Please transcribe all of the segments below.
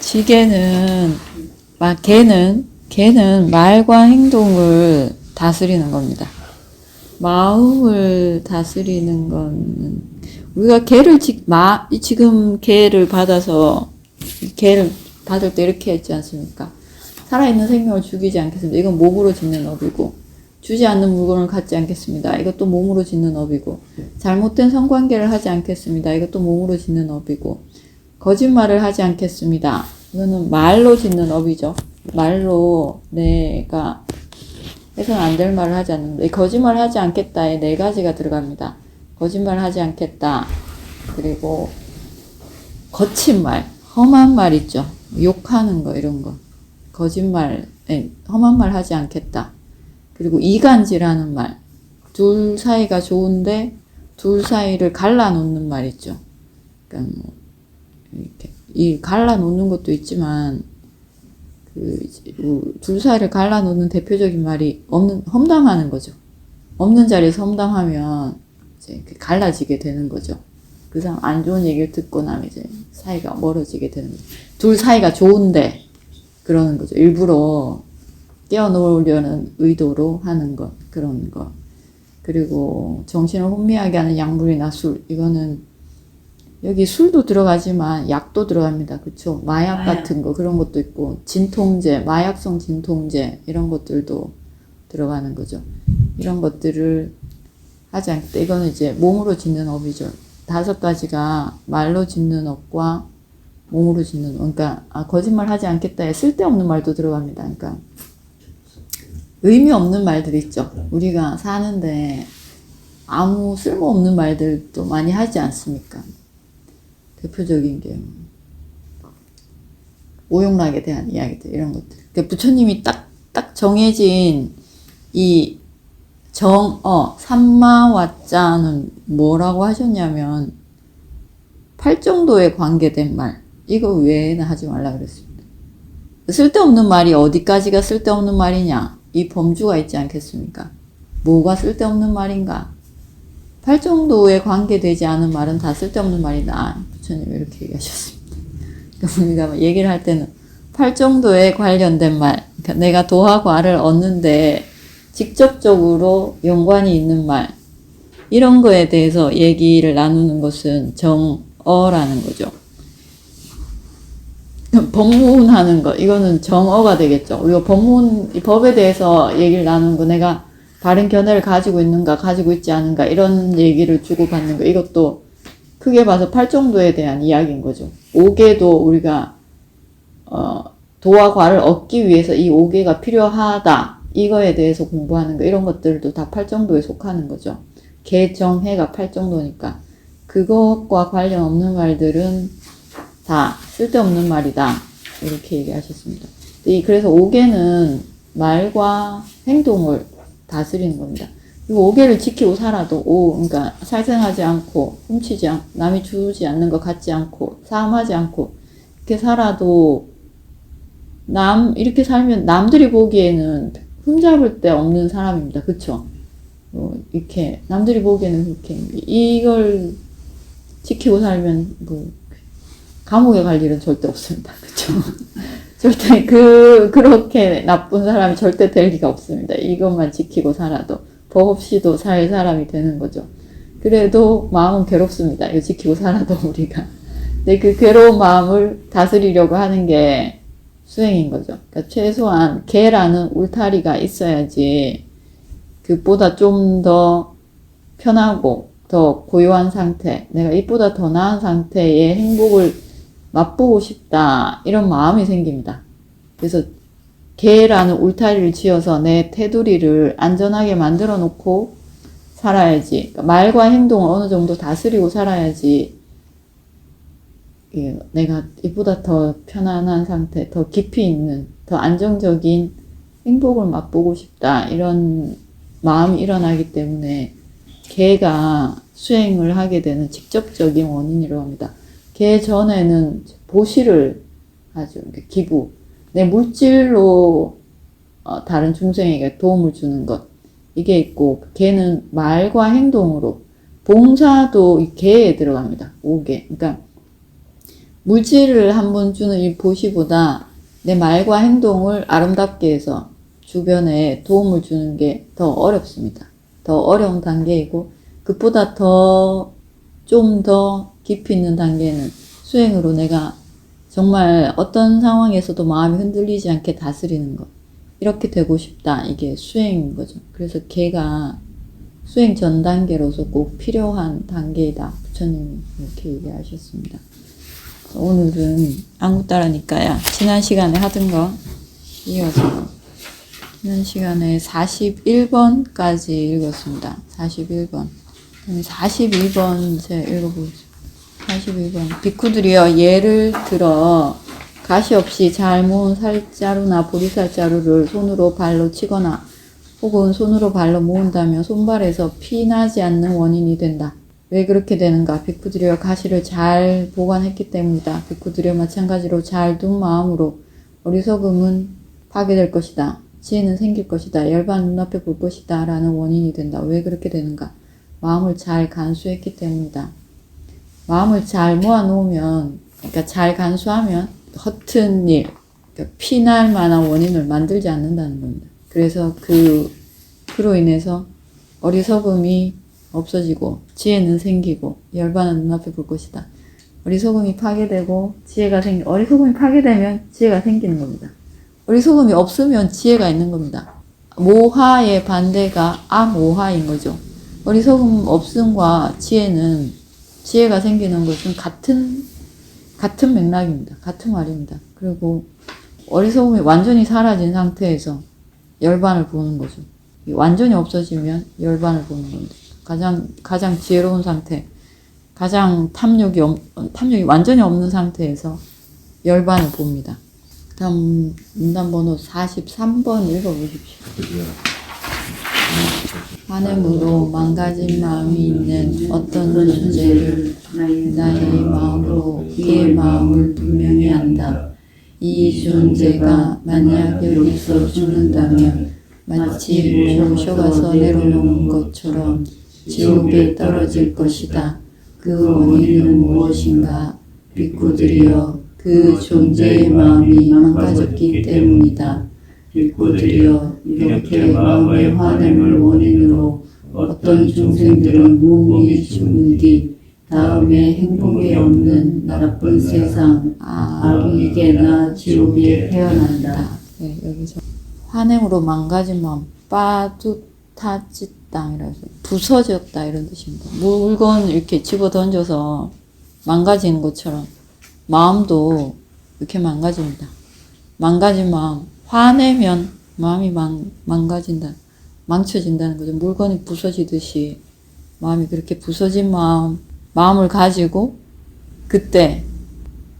지게는, 개는 말과 행동을 다스리는 겁니다. 마음을 다스리는 거는, 우리가 지금 개를 받아서, 개를 받을 때 이렇게 했지 않습니까? 살아있는 생명을 죽이지 않겠습니다. 이건 몸으로 짓는 업이고, 주지 않는 물건을 갖지 않겠습니다. 이것도 몸으로 짓는 업이고, 잘못된 성관계를 하지 않겠습니다. 이것도 몸으로 짓는 업이고, 거짓말을 하지 않겠습니다. 이거는 말로 짓는 업이죠. 말로 내가 해서는 안 될 말을 하지 않는다. 거짓말 하지 않겠다에 4가지가 들어갑니다. 거짓말 하지 않겠다. 그리고 거친 말, 험한 말 있죠. 욕하는 거 이런 거. 거짓말, 험한 말 하지 않겠다. 그리고 이간질하는 말. 둘 사이가 좋은데 둘 사이를 갈라놓는 말 있죠. 그러니까 뭐 이렇게 이 갈라놓는 것도 있지만 둘 사이를 갈라놓는 대표적인 말이 험담하는 거죠. 없는 자리에서 험담하면 이제 갈라지게 되는 거죠. 그 사람 안 좋은 얘기를 듣고 나면 이제 사이가 멀어지게 되는 거죠. 둘 사이가 좋은데 그러는 거죠. 일부러 떼어놓으려는 의도로 하는 것, 그런 것. 그리고 정신을 혼미하게 하는 약물이나 술, 이거는 여기 술도 들어가지만 약도 들어갑니다. 그쵸? 마약 같은 거, 그런 것도 있고, 진통제, 마약성 진통제, 이런 것들도 들어가는 거죠. 이런 것들을 하지 않겠다. 이거는 이제 몸으로 짓는 업이죠. 5가지가 말로 짓는 업과 몸으로 짓는 업. 그러니까, 거짓말 하지 않겠다에 쓸데없는 말도 들어갑니다. 그러니까, 의미 없는 말들 있죠. 우리가 사는데 아무 쓸모없는 말들도 많이 하지 않습니까? 대표적인 게 오용락에 대한 이야기들, 이런 것들. 그러니까 부처님이 딱 정해진 이 삼마와자는 뭐라고 하셨냐면 8정도에 관계된 말, 이거 외에는 하지 말라 그랬습니다. 쓸데없는 말이 어디까지가 쓸데없는 말이냐? 이 범주가 있지 않겠습니까? 뭐가 쓸데없는 말인가? 8정도에 관계되지 않은 말은 다 쓸데없는 말이다. 부처님이 이렇게 얘기하셨습니다. 그러니까 우리가 얘기를 할 때는 8정도에 관련된 말, 그러니까 내가 도와 과를 얻는데 직접적으로 연관이 있는 말, 이런 거에 대해서 얘기를 나누는 것은 정어라는 거죠. 법문하는 거, 이거는 정어가 되겠죠. 우리가 이 법에 대해서 얘기를 나누는 거, 내가 바른 견해를 가지고 있는가, 가지고 있지 않은가, 이런 얘기를 주고받는 거, 이것도 크게 봐서 8정도에 대한 이야기인 거죠. 5개도 우리가, 도와 과를 얻기 위해서 이 5개가 필요하다, 이거에 대해서 공부하는 거, 이런 것들도 다 8정도에 속하는 거죠. 개정해가 8정도니까. 그것과 관련 없는 말들은 다 쓸데없는 말이다. 이렇게 얘기하셨습니다. 그래서 5개는 말과 행동을 다스리는 겁니다. 그리고 5개를 지키고 살아도, 그러니까 살생하지 않고, 훔치지 않고, 남이 주지 않는 거 갖지 않고, 사함하지 않고, 이렇게 살아도, 이렇게 살면 남들이 보기에는 흠잡을 데 없는 사람입니다. 그쵸? 이렇게, 남들이 보기에는 그렇게, 이걸 지키고 살면, 감옥에 갈 일은 절대 없습니다. 그쵸? 절대 그렇게 나쁜 사람이 절대 될 리가 없습니다. 이것만 지키고 살아도. 법 없이도 살 사람이 되는 거죠. 그래도 마음은 괴롭습니다. 이거 지키고 살아도 우리가. 근데 그 괴로운 마음을 다스리려고 하는 게 수행인 거죠. 그러니까 최소한 개라는 울타리가 있어야지 그보다 좀 더 편하고 더 고요한 상태, 내가 이보다 더 나은 상태의 행복을 맛보고 싶다, 이런 마음이 생깁니다. 그래서 개라는 울타리를 지어서 내 테두리를 안전하게 만들어 놓고 살아야지. 그러니까 말과 행동을 어느 정도 다스리고 살아야지 내가 이보다 더 편안한 상태, 더 깊이 있는, 더 안정적인 행복을 맛보고 싶다, 이런 마음이 일어나기 때문에 개가 수행을 하게 되는 직접적인 원인이라고 합니다. 개 전에는 보시를 하죠. 기부. 내 물질로 다른 중생에게 도움을 주는 것. 이게 있고, 개는 말과 행동으로, 봉사도 이 개에 들어갑니다. 5개. 그러니까 물질을 한번 주는 이 보시보다 내 말과 행동을 아름답게 해서 주변에 도움을 주는 게 더 어렵습니다. 더 어려운 단계이고, 그보다 좀 더 깊이 있는 단계는 수행으로 내가 정말 어떤 상황에서도 마음이 흔들리지 않게 다스리는 것. 이렇게 되고 싶다. 이게 수행인 거죠. 그래서 걔가 수행 전 단계로서 꼭 필요한 단계이다. 부처님이 이렇게 얘기하셨습니다. 오늘은 안구따라니까야 지난 시간에 하던 거 이어서 지난 시간에 41번까지 읽었습니다. 41번. 42번 제가 읽어보겠습니다. 41번. 비쿠들이여 예를 들어 가시 없이 잘 모은 살자루나 보리살자루를 손으로 발로 치거나 혹은 손으로 발로 모은다면 손발에서 피 나지 않는 원인이 된다. 왜 그렇게 되는가? 비쿠들이여 가시를 잘 보관했기 때문이다. 비쿠들이여 마찬가지로 잘 둔 마음으로 어리석음은 파괴될 것이다. 지혜는 생길 것이다. 열반 눈앞에 볼 것이다. 라는 원인이 된다. 왜 그렇게 되는가? 마음을 잘 간수했기 때문이다. 마음을 잘 모아놓으면, 그러니까 잘 간수하면 허튼 일, 그러니까 피날 만한 원인을 만들지 않는다는 겁니다. 그래서 그로 인해서 어리석음이 없어지고 지혜는 생기고 열반은 눈앞에 볼 것이다. 어리석음이 파괴되고 어리석음이 파괴되면 지혜가 생기는 겁니다. 어리석음이 없으면 지혜가 있는 겁니다. 모하의 반대가 아모하인 거죠. 어리석음 없음과 지혜가 생기는 것은 같은 맥락입니다. 같은 말입니다. 그리고 어리석음이 완전히 사라진 상태에서 열반을 보는 거죠. 완전히 없어지면 열반을 보는 겁니다. 가장 지혜로운 상태, 가장 탐욕이 완전히 없는 상태에서 열반을 봅니다. 다음 문단 번호 43번 읽어보십시오. 환음으로 망가진 마음이 있는 어떤 존재를 나의 마음으로 그의 마음을 분명히 안다. 이 존재가 만약 여기서 죽는다면 마치 모셔가서 내려놓은 것처럼 지옥에 떨어질 것이다. 그 원인은 무엇인가? 비쿠들이여 그 존재의 마음이 망가졌기 때문이다. 비쿠들이여 이렇게 마음의 환음을 원인으로 어떤 중생들은 몸이 죽은 뒤 다음에 행복이 없는 나쁜 세상, 악이게나 지옥에 태어난다. 네, 여기서 환행으로 망가진 마음, 빠두타짓다 이라서 부서졌다 이런 뜻입니다. 물건 이렇게 집어 던져서 망가지는 것처럼 마음도 이렇게 망가집니다. 망가진 마음, 화내면 마음이 망가진다, 망쳐진다는 거죠. 물건이 부서지듯이 마음이 그렇게 부서진 마음을 가지고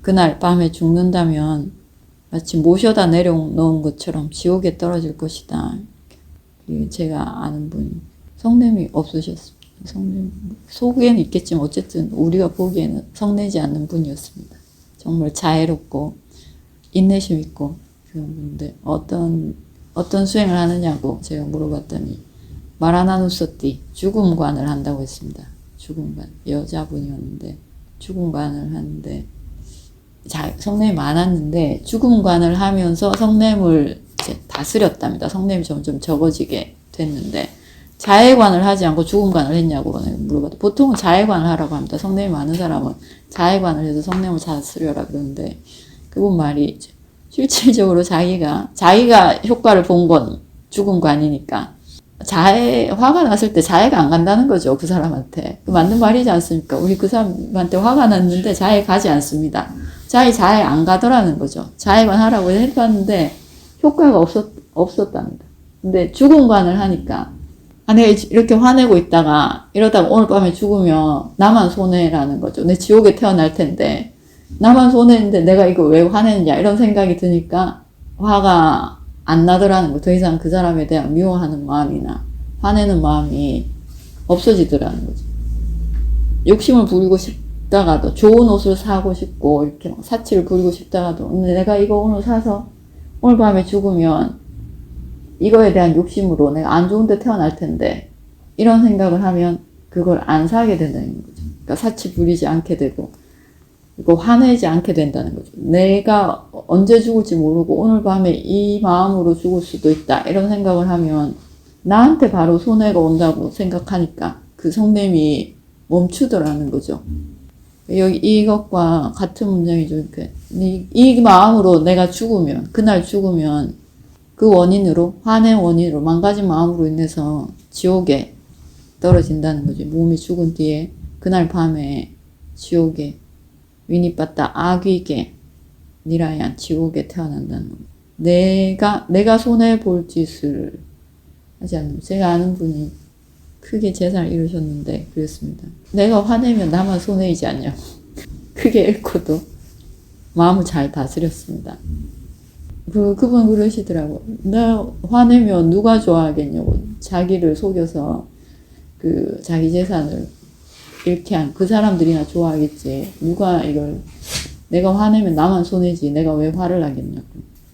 그날 밤에 죽는다면 마치 모셔다 내려놓은 것처럼 지옥에 떨어질 것이다. 제가 아는 분, 성냄이 없으셨습니다. 성냄, 속에는 있겠지만 어쨌든 우리가 보기에는 성내지 않는 분이었습니다. 정말 자애롭고 인내심 있고 그런 분인데 어떤 수행을 하느냐고 제가 물어봤더니 마라나누소띠 죽음관을 한다고 했습니다. 죽음관, 여자분이었는데 죽음관을 하는데 성냄이 많았는데 죽음관을 하면서 성냄을 이제 다스렸답니다. 성냄이 점점 적어지게 됐는데 자해관을 하지 않고 죽음관을 했냐고 물어봤더니 보통은 자해관을 하라고 합니다. 성냄이 많은 사람은 자해관을 해서 성냄을 다스려라 그러는데 그분 말이 이제 실질적으로 자기가 효과를 본 건 죽음관이니까 화가 났을 때 자해가 안 간다는 거죠. 그 사람한테. 맞는 말이지 않습니까? 우리 그 사람한테 화가 났는데 자해 가지 않습니다. 자해 안 가더라는 거죠. 자해관 하라고 해봤는데 효과가 없었답니다. 근데 죽음관을 하니까 내가 이렇게 화내고 있다가 이러다가 오늘 밤에 죽으면 나만 손해라는 거죠. 내 지옥에 태어날 텐데 나만 손해인데 내가 이거 왜 화내느냐 이런 생각이 드니까 화가 안 나더라는 거. 더 이상 그 사람에 대한 미워하는 마음이나 화내는 마음이 없어지더라는 거죠. 욕심을 부리고 싶다가도 좋은 옷을 사고 싶고 이렇게 사치를 부리고 싶다가도 내가 이거 오늘 사서 오늘 밤에 죽으면 이거에 대한 욕심으로 내가 안 좋은 데 태어날 텐데 이런 생각을 하면 그걸 안 사게 된다는 거죠. 그러니까 사치 부리지 않게 되고 그리고 화내지 않게 된다는 거죠. 내가 언제 죽을지 모르고 오늘 밤에 이 마음으로 죽을 수도 있다. 이런 생각을 하면 나한테 바로 손해가 온다고 생각하니까 그 성냄이 멈추더라는 거죠. 여기 이것과 같은 문장이죠. 이렇게 이 마음으로 내가 죽으면, 그날 죽으면 그 원인으로, 화내 원인으로, 망가진 마음으로 인해서 지옥에 떨어진다는 거죠. 몸이 죽은 뒤에 그날 밤에 지옥에 위니빠따 아귀게 니라얀 지옥에 태어난다는 겁니다. 내가 손해볼 짓을 하지 않는, 제가 아는 분이 크게 재산을 잃으셨는데 그랬습니다. 내가 화내면 나만 손해이지 않냐고. 크게 잃고도 마음을 잘 다스렸습니다. 그분 그러시더라고. 나 화내면 누가 좋아하겠냐고. 자기를 속여서 자기 재산을 잃게 한 그 사람들이나 좋아하겠지. 누가 이걸, 내가 화내면 나만 손해지. 내가 왜 화를 나겠냐고.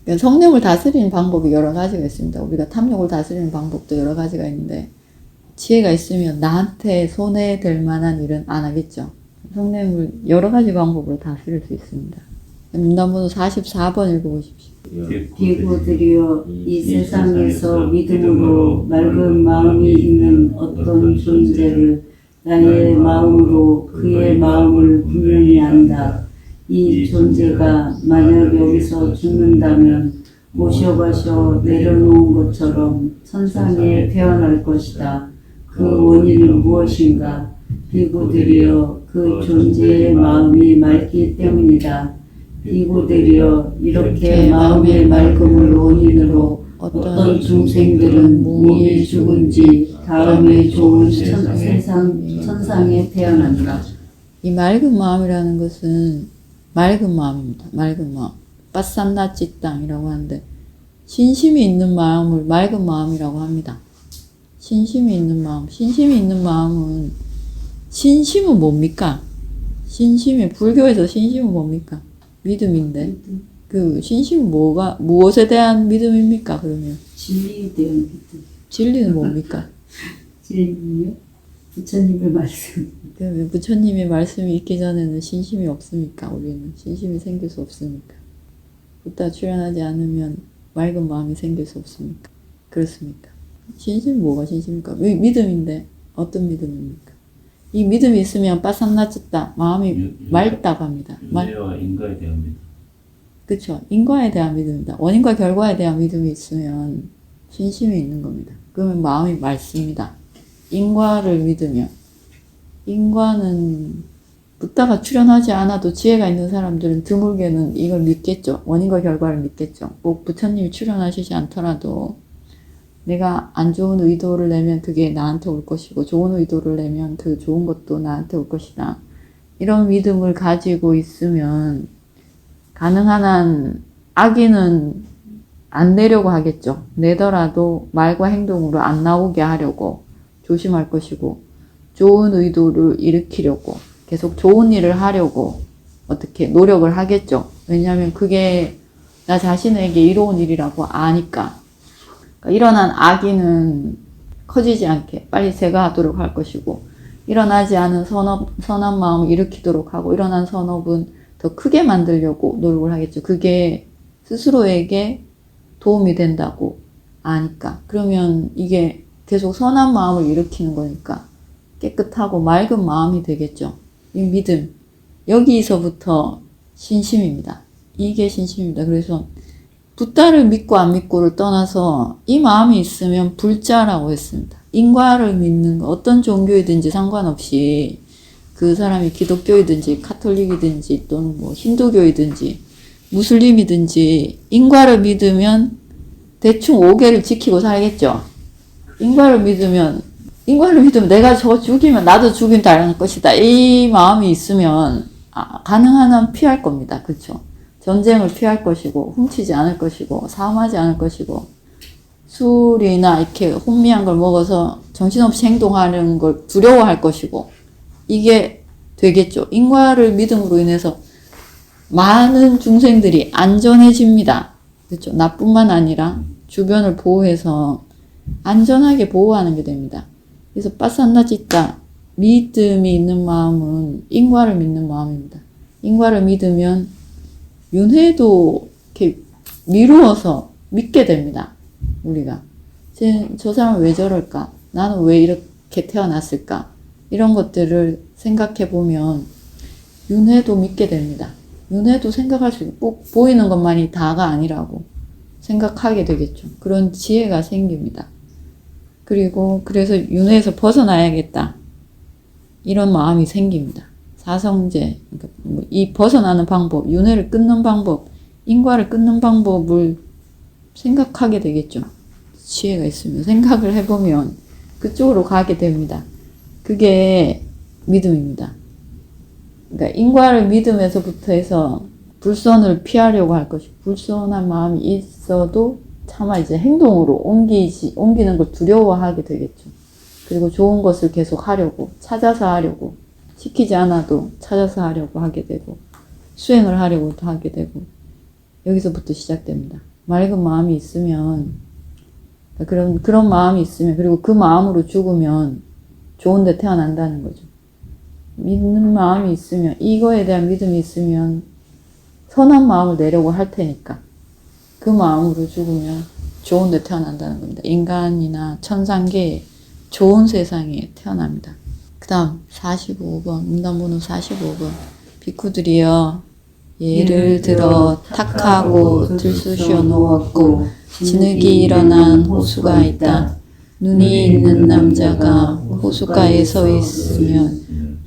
그러니까 성냄을 다스리는 방법이 여러 가지가 있습니다. 우리가 탐욕을 다스리는 방법도 여러 가지가 있는데, 지혜가 있으면 나한테 손해될 만한 일은 안 하겠죠. 성냄을 여러 가지 방법으로 다스릴 수 있습니다. 문단번호 44번 읽어보십시오. 비구들이여 이 세상에서 믿음으로 맑은 마음이 있는 어떤 존재를 나의 마음으로 그의 마음을 분명히 안다. 이 존재가 만약 여기서 죽는다면 모셔가셔 내려놓은 것처럼 천상에 태어날 것이다. 그 원인은 무엇인가? 비구들이여 그 존재의 마음이 맑기 때문이다. 비구들이여 이렇게 마음의 맑음을 원인으로 어떤 중생들은 몸이 죽은 뒤 다음에 좋은 천상에 태어난다. 이 맑은 마음이라는 것은 맑은 마음입니다. 맑은 마음. 빠산나찌땅이라고 하는데 신심이 있는 마음을 맑은 마음이라고 합니다. 신심이 있는 마음. 신심이 있는 마음은, 신심은 뭡니까? 신심이, 불교에서 신심은 뭡니까? 믿음인데. 그 신심은 무엇에 대한 믿음입니까, 그러면? 진리에 대한 믿음. 진리는 뭡니까? 진리요? 부처님의 말씀. 그러면 부처님의 말씀이 있기 전에는 신심이 없습니까? 우리는 신심이 생길 수 없으니까. 부다 출현하지 않으면 맑은 마음이 생길 수 없습니까? 그렇습니까? 신심은 뭐가 신심입니까? 믿음인데 어떤 믿음입니까? 이 믿음이 있으면 빠삭나쳤다. 마음이 맑다고 합니다. 윤회와 인과에 대한 믿음. 그렇죠. 인과에 대한 믿음입니다. 원인과 결과에 대한 믿음이 있으면 신심이 있는 겁니다. 그러면 마음이 맑습니다. 인과를 믿으면, 인과는 부다가 출현하지 않아도 지혜가 있는 사람들은 드물게는 이걸 믿겠죠. 원인과 결과를 믿겠죠. 꼭 부처님이 출현하시지 않더라도 내가 안 좋은 의도를 내면 그게 나한테 올 것이고, 좋은 의도를 내면 그 좋은 것도 나한테 올 것이다. 이런 믿음을 가지고 있으면 가능한 한 악인은 안 내려고 하겠죠. 내더라도 말과 행동으로 안 나오게 하려고 조심할 것이고, 좋은 의도를 일으키려고, 계속 좋은 일을 하려고 어떻게 노력을 하겠죠. 왜냐하면 그게 나 자신에게 이로운 일이라고 아니까. 그러니까 일어난 악의는 커지지 않게 빨리 제거하도록 할 것이고, 일어나지 않은 선한 마음을 일으키도록 하고, 일어난 선업은 더 크게 만들려고 노력을 하겠죠. 그게 스스로에게 도움이 된다고 아니까. 그러면 이게 계속 선한 마음을 일으키는 거니까 깨끗하고 맑은 마음이 되겠죠. 이 믿음, 여기서부터 신심입니다. 이게 신심입니다. 그래서 부다를 믿고 안 믿고를 떠나서 이 마음이 있으면 불자라고 했습니다. 인과를 믿는 거, 어떤 종교이든지 상관없이 그 사람이 기독교이든지 카톨릭이든지 또는 뭐 힌두교이든지 무슬림이든지 인과를 믿으면 대충 5개를 지키고 살겠죠. 인과를 믿으면 내가 저거 죽이면 나도 죽임 당할 것이다. 이 마음이 있으면 가능한 한 피할 겁니다. 그렇죠? 전쟁을 피할 것이고, 훔치지 않을 것이고, 사음하지 않을 것이고, 술이나 이렇게 혼미한 걸 먹어서 정신없이 행동하는 걸 두려워할 것이고, 이게 되겠죠. 인과를 믿음으로 인해서 많은 중생들이 안전해집니다. 그렇죠? 나뿐만 아니라 주변을 보호해서 안전하게 보호하는 게 됩니다. 그래서 빠산나짓다, 믿음이 있는 마음은 인과를 믿는 마음입니다. 인과를 믿으면 윤회도 이렇게 미루어서 믿게 됩니다. 우리가. 저 사람은 왜 저럴까? 나는 왜 이렇게 태어났을까? 이런 것들을 생각해 보면 윤회도 믿게 됩니다. 윤회도 생각할 수 있고 꼭 보이는 것만이 다가 아니라고 생각하게 되겠죠. 그런 지혜가 생깁니다. 그리고 그래서 윤회에서 벗어나야겠다. 이런 마음이 생깁니다. 사성제, 그러니까 이 벗어나는 방법, 윤회를 끊는 방법, 인과를 끊는 방법을 생각하게 되겠죠. 지혜가 있으면 생각을 해보면 그쪽으로 가게 됩니다. 그게 믿음입니다. 그러니까 인과를 믿으면서부터 해서 불선을 피하려고 할 것이 불선한 마음이 있어도 차마 이제 행동으로 옮기는 걸 두려워하게 되겠죠. 그리고 좋은 것을 계속 하려고, 찾아서 하려고, 시키지 않아도 찾아서 하려고 하게 되고, 수행을 하려고도 하게 되고, 여기서부터 시작됩니다. 맑은 마음이 있으면, 그런 마음이 있으면, 그리고 그 마음으로 죽으면 좋은 데 태어난다는 거죠. 믿는 마음이 있으면, 이거에 대한 믿음이 있으면 선한 마음을 내려고 할 테니까 그 마음으로 죽으면 좋은 데 태어난다는 겁니다. 인간이나 천상계에 좋은 세상에 태어납니다. 그 다음 45번 문단번호 45번 비쿠들이여 예를 들어 탁하고 들쑤시어 놓았고 진흙이 일어난 호수가 있다. 눈이 있는 남자가 호숫가에 서 있으면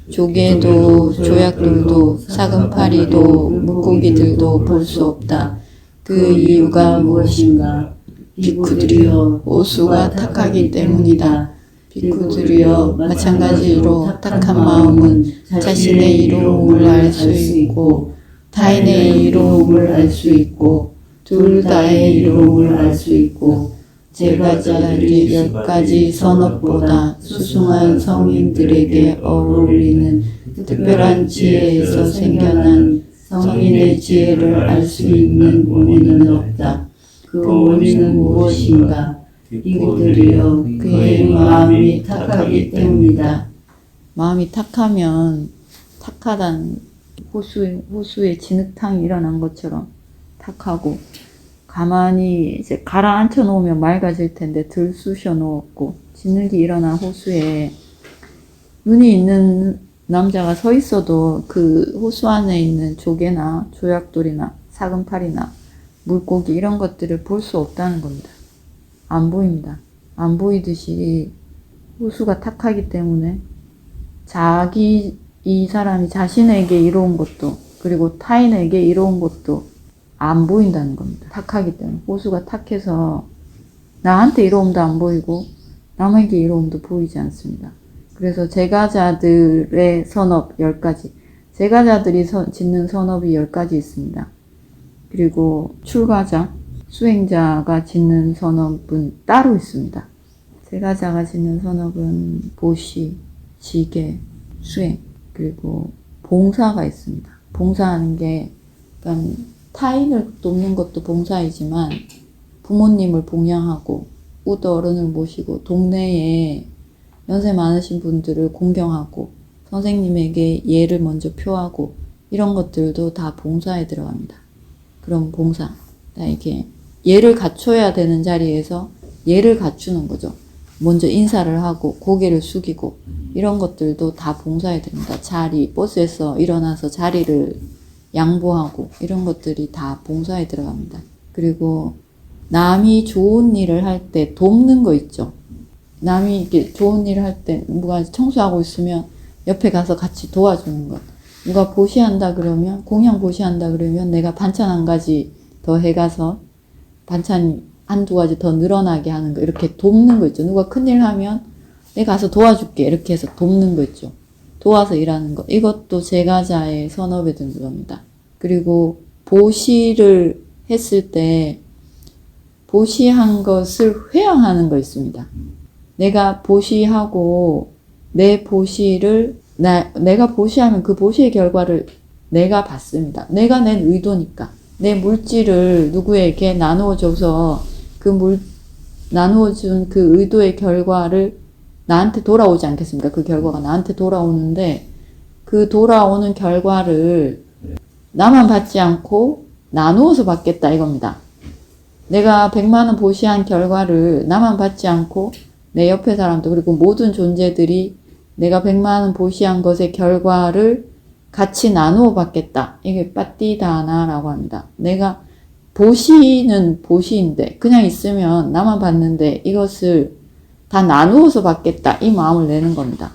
조개도 조약돌도 사금파리도 물고기들도 볼 수 없다. 그 이유가 무엇인가? 비쿠들이여 호수가 탁하기 때문이다. 비쿠들이여 마찬가지로 탁한 마음은 자신의 이로움을 알 수 있고 타인의 이로움을 알 수 있고 둘 다의 이로움을 알 수 있고 제가자들이 10가지 선업보다 수승한 성인들에게 어울리는 특별한 지혜에서 생겨난 성인의 지혜를 알 수 있는 원인은 없다. 그 원인은 무엇인가? 비구들이여 그의 마음이 탁하기 때문이다. 마음이 탁하면 탁하단 호수에 진흙탕이 일어난 것처럼 탁하고 가만히 이제 가라앉혀 놓으면 맑아질 텐데 들쑤셔 놓았고 진흙이 일어난 호수에 눈이 있는 남자가 서 있어도 그 호수 안에 있는 조개나 조약돌이나 사금팔이나 물고기 이런 것들을 볼 수 없다는 겁니다. 안 보입니다. 안 보이듯이 호수가 탁하기 때문에 이 사람이 자신에게 이로운 것도 그리고 타인에게 이로운 것도 안 보인다는 겁니다. 탁하기 때문에 호수가 탁해서 나한테 이로움도 안 보이고 남에게 이로움도 보이지 않습니다. 그래서 제가자들의 선업 10가지 제가자들이 짓는 선업이 10가지 있습니다. 그리고 출가자, 수행자가 짓는 선업은 따로 있습니다. 제가자가 짓는 선업은 보시, 지계, 수행, 그리고 봉사가 있습니다. 봉사하는 게 그러니까 타인을 돕는 것도 봉사이지만 부모님을 봉양하고 우드 어른을 모시고 동네에 연세 많으신 분들을 공경하고 선생님에게 예를 먼저 표하고 이런 것들도 다 봉사에 들어갑니다. 그럼 봉사, 이렇게 예를 갖춰야 되는 자리에서 예를 갖추는 거죠. 먼저 인사를 하고 고개를 숙이고 이런 것들도 다 봉사에 듭니다. 버스에서 일어나서 자리를 양보하고 이런 것들이 다 봉사에 들어갑니다. 그리고 남이 좋은 일을 할 때 돕는 거 있죠. 남이 이렇게 좋은 일을 할 때 누가 청소하고 있으면 옆에 가서 같이 도와주는 것. 누가 보시한다 그러면 공양 보시한다 그러면 내가 반찬 한 가지 더 해가서 반찬 한두 가지 더 늘어나게 하는 거. 이렇게 돕는 거 있죠. 누가 큰일 하면 내가 가서 도와줄게 이렇게 해서 돕는 거 있죠. 도와서 일하는 거. 이것도 제가자의 선업에 드는 겁니다. 그리고 보시를 했을 때 보시한 것을 회양하는 거 있습니다. 내가 보시하고 내 보시를 내가 보시하면 그 보시의 결과를 내가 받습니다. 내가 낸 의도니까. 내 물질을 누구에게 나누어줘서 나누어준 그 의도의 결과를 나한테 돌아오지 않겠습니까? 그 결과가 나한테 돌아오는데 그 돌아오는 결과를 나만 받지 않고 나누어서 받겠다 이겁니다. 내가 100만원 보시한 결과를 나만 받지 않고 내 옆에 사람도 그리고 모든 존재들이 내가 100만원 보시한 것의 결과를 같이 나누어 받겠다. 이게 빠띠다나라고 합니다. 내가 보시는 보시인데 그냥 있으면 나만 받는데 이것을 다 나누어서 받겠다. 이 마음을 내는 겁니다.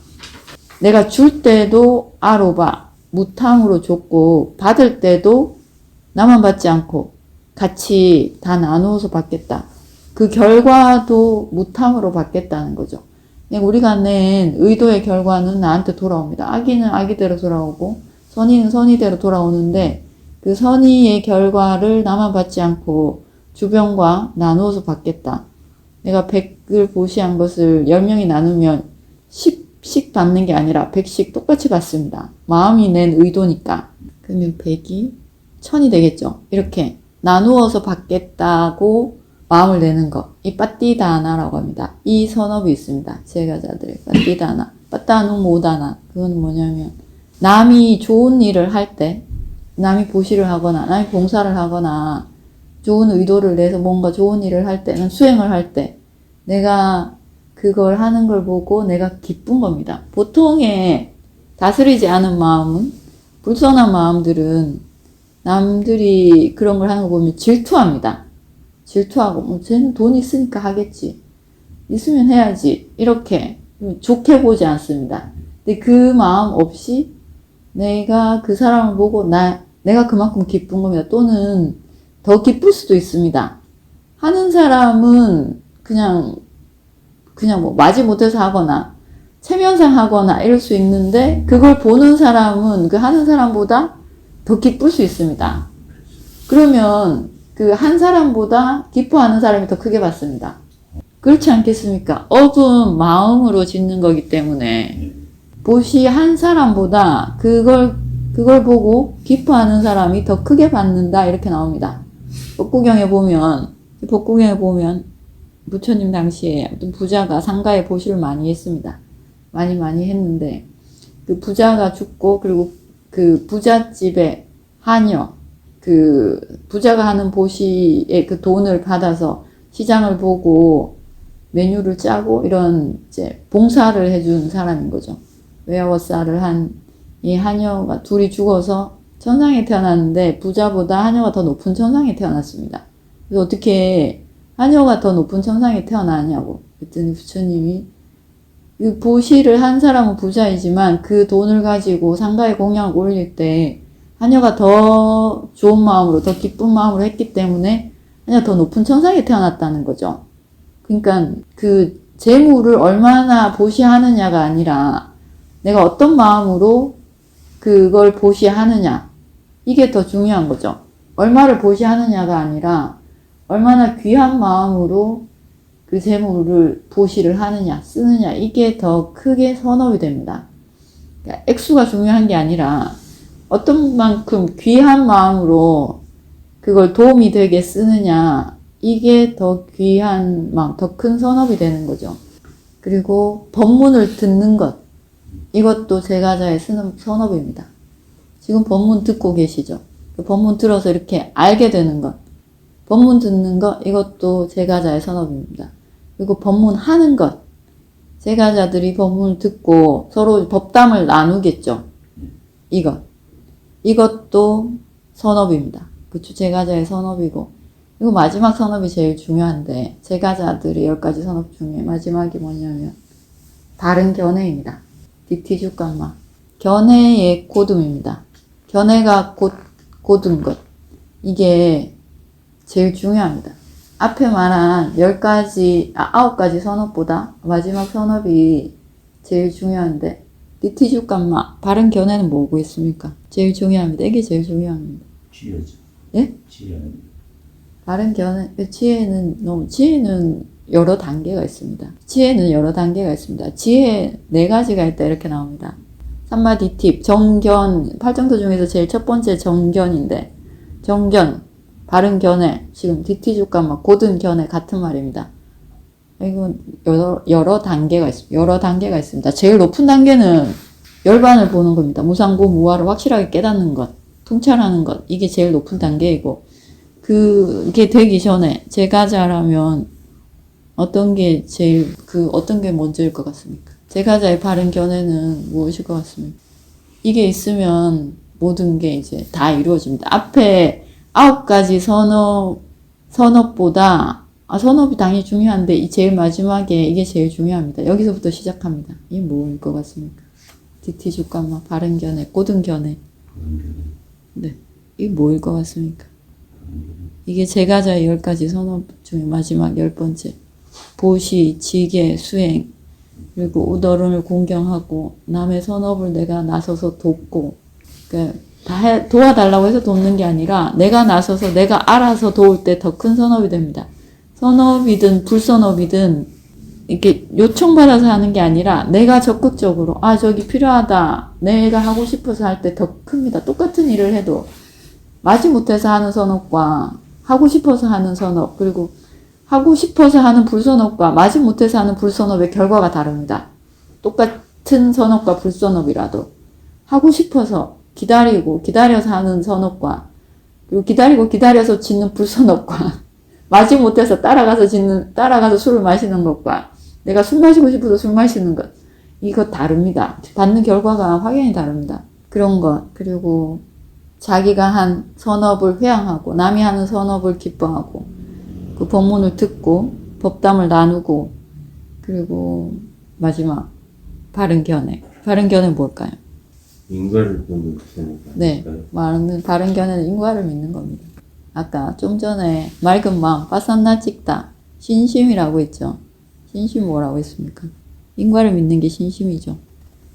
내가 줄 때도 아로바 무탕으로 줬고 받을 때도 나만 받지 않고 같이 다 나누어서 받겠다. 그 결과도 무탕으로 받겠다는 거죠. 우리가 낸 의도의 결과는 나한테 돌아옵니다. 악의는 악의대로 돌아오고 선의는 선의대로 돌아오는데 그 선의의 결과를 나만 받지 않고 주변과 나누어서 받겠다. 내가 100을 보시한 것을 10명이 나누면 10씩 받는 게 아니라 100씩 똑같이 받습니다. 마음이 낸 의도니까. 그러면 100이 1000이 되겠죠. 이렇게 나누어서 받겠다고 마음을 내는 것. 이 빠띠다나라고 합니다. 이 선업이 있습니다. 제가자들의 빠띠다나. 빠따누 모다나. 그건 뭐냐면 남이 좋은 일을 할 때, 남이 보시를 하거나 남이 봉사를 하거나 좋은 의도를 내서 뭔가 좋은 일을 할 때는 수행을 할 때 내가 그걸 하는 걸 보고 내가 기쁜 겁니다. 보통의 다스리지 않은 마음은 불선한 마음들은 남들이 그런 걸 하는 거 보면 질투합니다. 질투하고 뭐 쟤는 돈 있으니까 하겠지. 있으면 해야지. 이렇게 좋게 보지 않습니다. 근데 그 마음 없이 내가 그 사람을 보고 내가 그만큼 기쁜 겁니다. 또는 더 기쁠 수도 있습니다. 하는 사람은 그냥 뭐 마지못해서 하거나 체면상 하거나 이럴 수 있는데 그걸 보는 사람은 그 하는 사람보다 더 기쁠 수 있습니다. 그러면 그 한 사람보다 기뻐하는 사람이 더 크게 받습니다. 그렇지 않겠습니까? 어두운 마음으로 짓는 거기 때문에 보시 한 사람보다 그걸 보고 기뻐하는 사람이 더 크게 받는다 이렇게 나옵니다. 법구경에 보면 부처님 당시에 어떤 부자가 상가에 보시를 많이 했습니다. 많이 했는데 그 부자가 죽고 그리고 그 부잣집에 하녀 그 부자가 하는 보시의 그 돈을 받아서 시장을 보고 메뉴를 짜고 이런 이제 봉사를 해준 사람인 거죠. 외화워싸를 한 이 하녀가 둘이 죽어서 천상에 태어났는데 부자보다 하녀가 더 높은 천상에 태어났습니다. 그래서 어떻게 하녀가 더 높은 천상에 태어나냐고 그랬더니 부처님이 이 보시를 한 사람은 부자이지만 그 돈을 가지고 상가에 공양을 올릴 때 하녀가 더 좋은 마음으로 더 기쁜 마음으로 했기 때문에 하녀가 더 높은 천상에 태어났다는 거죠. 그러니까 그 재물을 얼마나 보시하느냐가 아니라 내가 어떤 마음으로 그걸 보시하느냐 이게 더 중요한 거죠. 얼마를 보시하느냐가 아니라 얼마나 귀한 마음으로 그 재물을 보시를 하느냐 쓰느냐 이게 더 크게 선업이 됩니다. 그러니까 액수가 중요한 게 아니라 어떤 만큼 귀한 마음으로 그걸 도움이 되게 쓰느냐 이게 더 귀한 마음, 더 큰 선업이 되는 거죠. 그리고 법문을 듣는 것 이것도 제가자의 선업입니다. 지금 법문 듣고 계시죠? 그 법문 들어서 이렇게 알게 되는 것 법문 듣는 것 이것도 제가자의 선업입니다. 그리고 법문 하는 것 제가자들이 법문을 듣고 서로 법담을 나누겠죠. 이것도 선업입니다. 그쵸? 제가자의 선업이고 그리고 마지막 선업이 제일 중요한데 제가자들의 10가지 선업 중에 마지막이 뭐냐면 바른 견해입니다. 디티주감마 견해의 고듬입니다. 견해가 고든 것 이게 제일 중요합니다. 앞에 말한 9가지 선업보다 마지막 선업이 제일 중요한데 디티주감마 바른 견해는 뭐고 있습니까? 제일 중요합니다. 이게 제일 중요합니다. 지혜죠. 예? 지혜는 바른 견해 지혜는 여러 단계가 있습니다. 지혜는 여러 단계가 있습니다. 지혜 4가지가 있다 이렇게 나옵니다. 삼마디 팁, 정견, 8정도 중에서 제일 첫 번째 정견인데 정견, 바른 견해, 지금 디티주감마 고든 견해 같은 말입니다. 이건 여러 단계가 있습니다. 여러 단계가 있습니다. 제일 높은 단계는 열반을 보는 겁니다. 무상고 무화를 확실하게 깨닫는 것. 통찰하는 것. 이게 제일 높은 단계이고, 그게 되기 전에 제가자라면 어떤 게 어떤 게 먼저일 것 같습니까? 제가자의 바른 견해는 무엇일 것 같습니까? 이게 있으면 모든 게 이제 다 이루어집니다. 앞에 9가지 선업보다, 선업이 당연히 중요한데, 이 제일 마지막에 이게 제일 중요합니다. 여기서부터 시작합니다. 이게 뭐일 것 같습니까? 디티주까마, 바른 견해, 고든 견해. 네. 이게 뭐일 것 같습니까? 이게 제가자의 10가지 선업 중에 마지막 10번째. 보시, 지계, 수행, 그리고 우더른을 공경하고, 남의 선업을 내가 나서서 돕고, 그러니까 도와달라고 해서 돕는 게 아니라, 내가 나서서 내가 알아서 도울 때 더 큰 선업이 됩니다. 선업이든 불선업이든, 이렇게 요청받아서 하는 게 아니라, 내가 적극적으로, 저기 필요하다. 내가 하고 싶어서 할 때 더 큽니다. 똑같은 일을 해도, 마지못해서 하는 선업과, 하고 싶어서 하는 선업, 그리고 하고 싶어서 하는 불선업과 마지못해서 하는 불선업의 결과가 다릅니다. 똑같은 선업과 불선업이라도 하고 싶어서 기다려서 하는 선업과 그리고 기다려서 짓는 불선업과 마지못해서 따라가서 술을 마시는 것과 내가 술 마시고 싶어서 술 마시는 것, 이거 다릅니다. 받는 결과가 확연히 다릅니다. 그런 것, 그리고 자기가 한 선업을 회항하고 남이 하는 선업을 기뻐하고 그 법문을 듣고 법담을 나누고 그리고 마지막 바른 견해. 바른 견해는 뭘까요? 인과를 믿는 것이니까. 네, 바른 견해는 인과를 믿는 겁니다. 아까 좀 전에 맑은 마음, 빠산나 찍다, 신심이라고 했죠. 신심 뭐라고 했습니까? 인과를 믿는 게 신심이죠.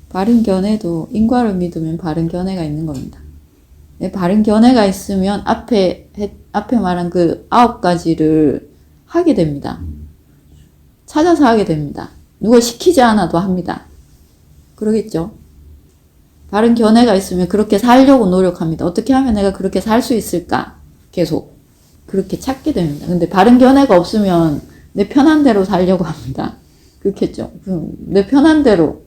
바른 견해도 인과를 믿으면 바른 견해가 있는 겁니다. 네, 바른 견해가 있으면 앞에 말한 그 9가지를 하게 됩니다. 찾아서 하게 됩니다. 누가 시키지 않아도 합니다. 그러겠죠? 바른 견해가 있으면 그렇게 살려고 노력합니다. 어떻게 하면 내가 그렇게 살 수 있을까? 계속 그렇게 찾게 됩니다. 근데 바른 견해가 없으면 내 편한 대로 살려고 합니다. 그렇겠죠? 내 편한 대로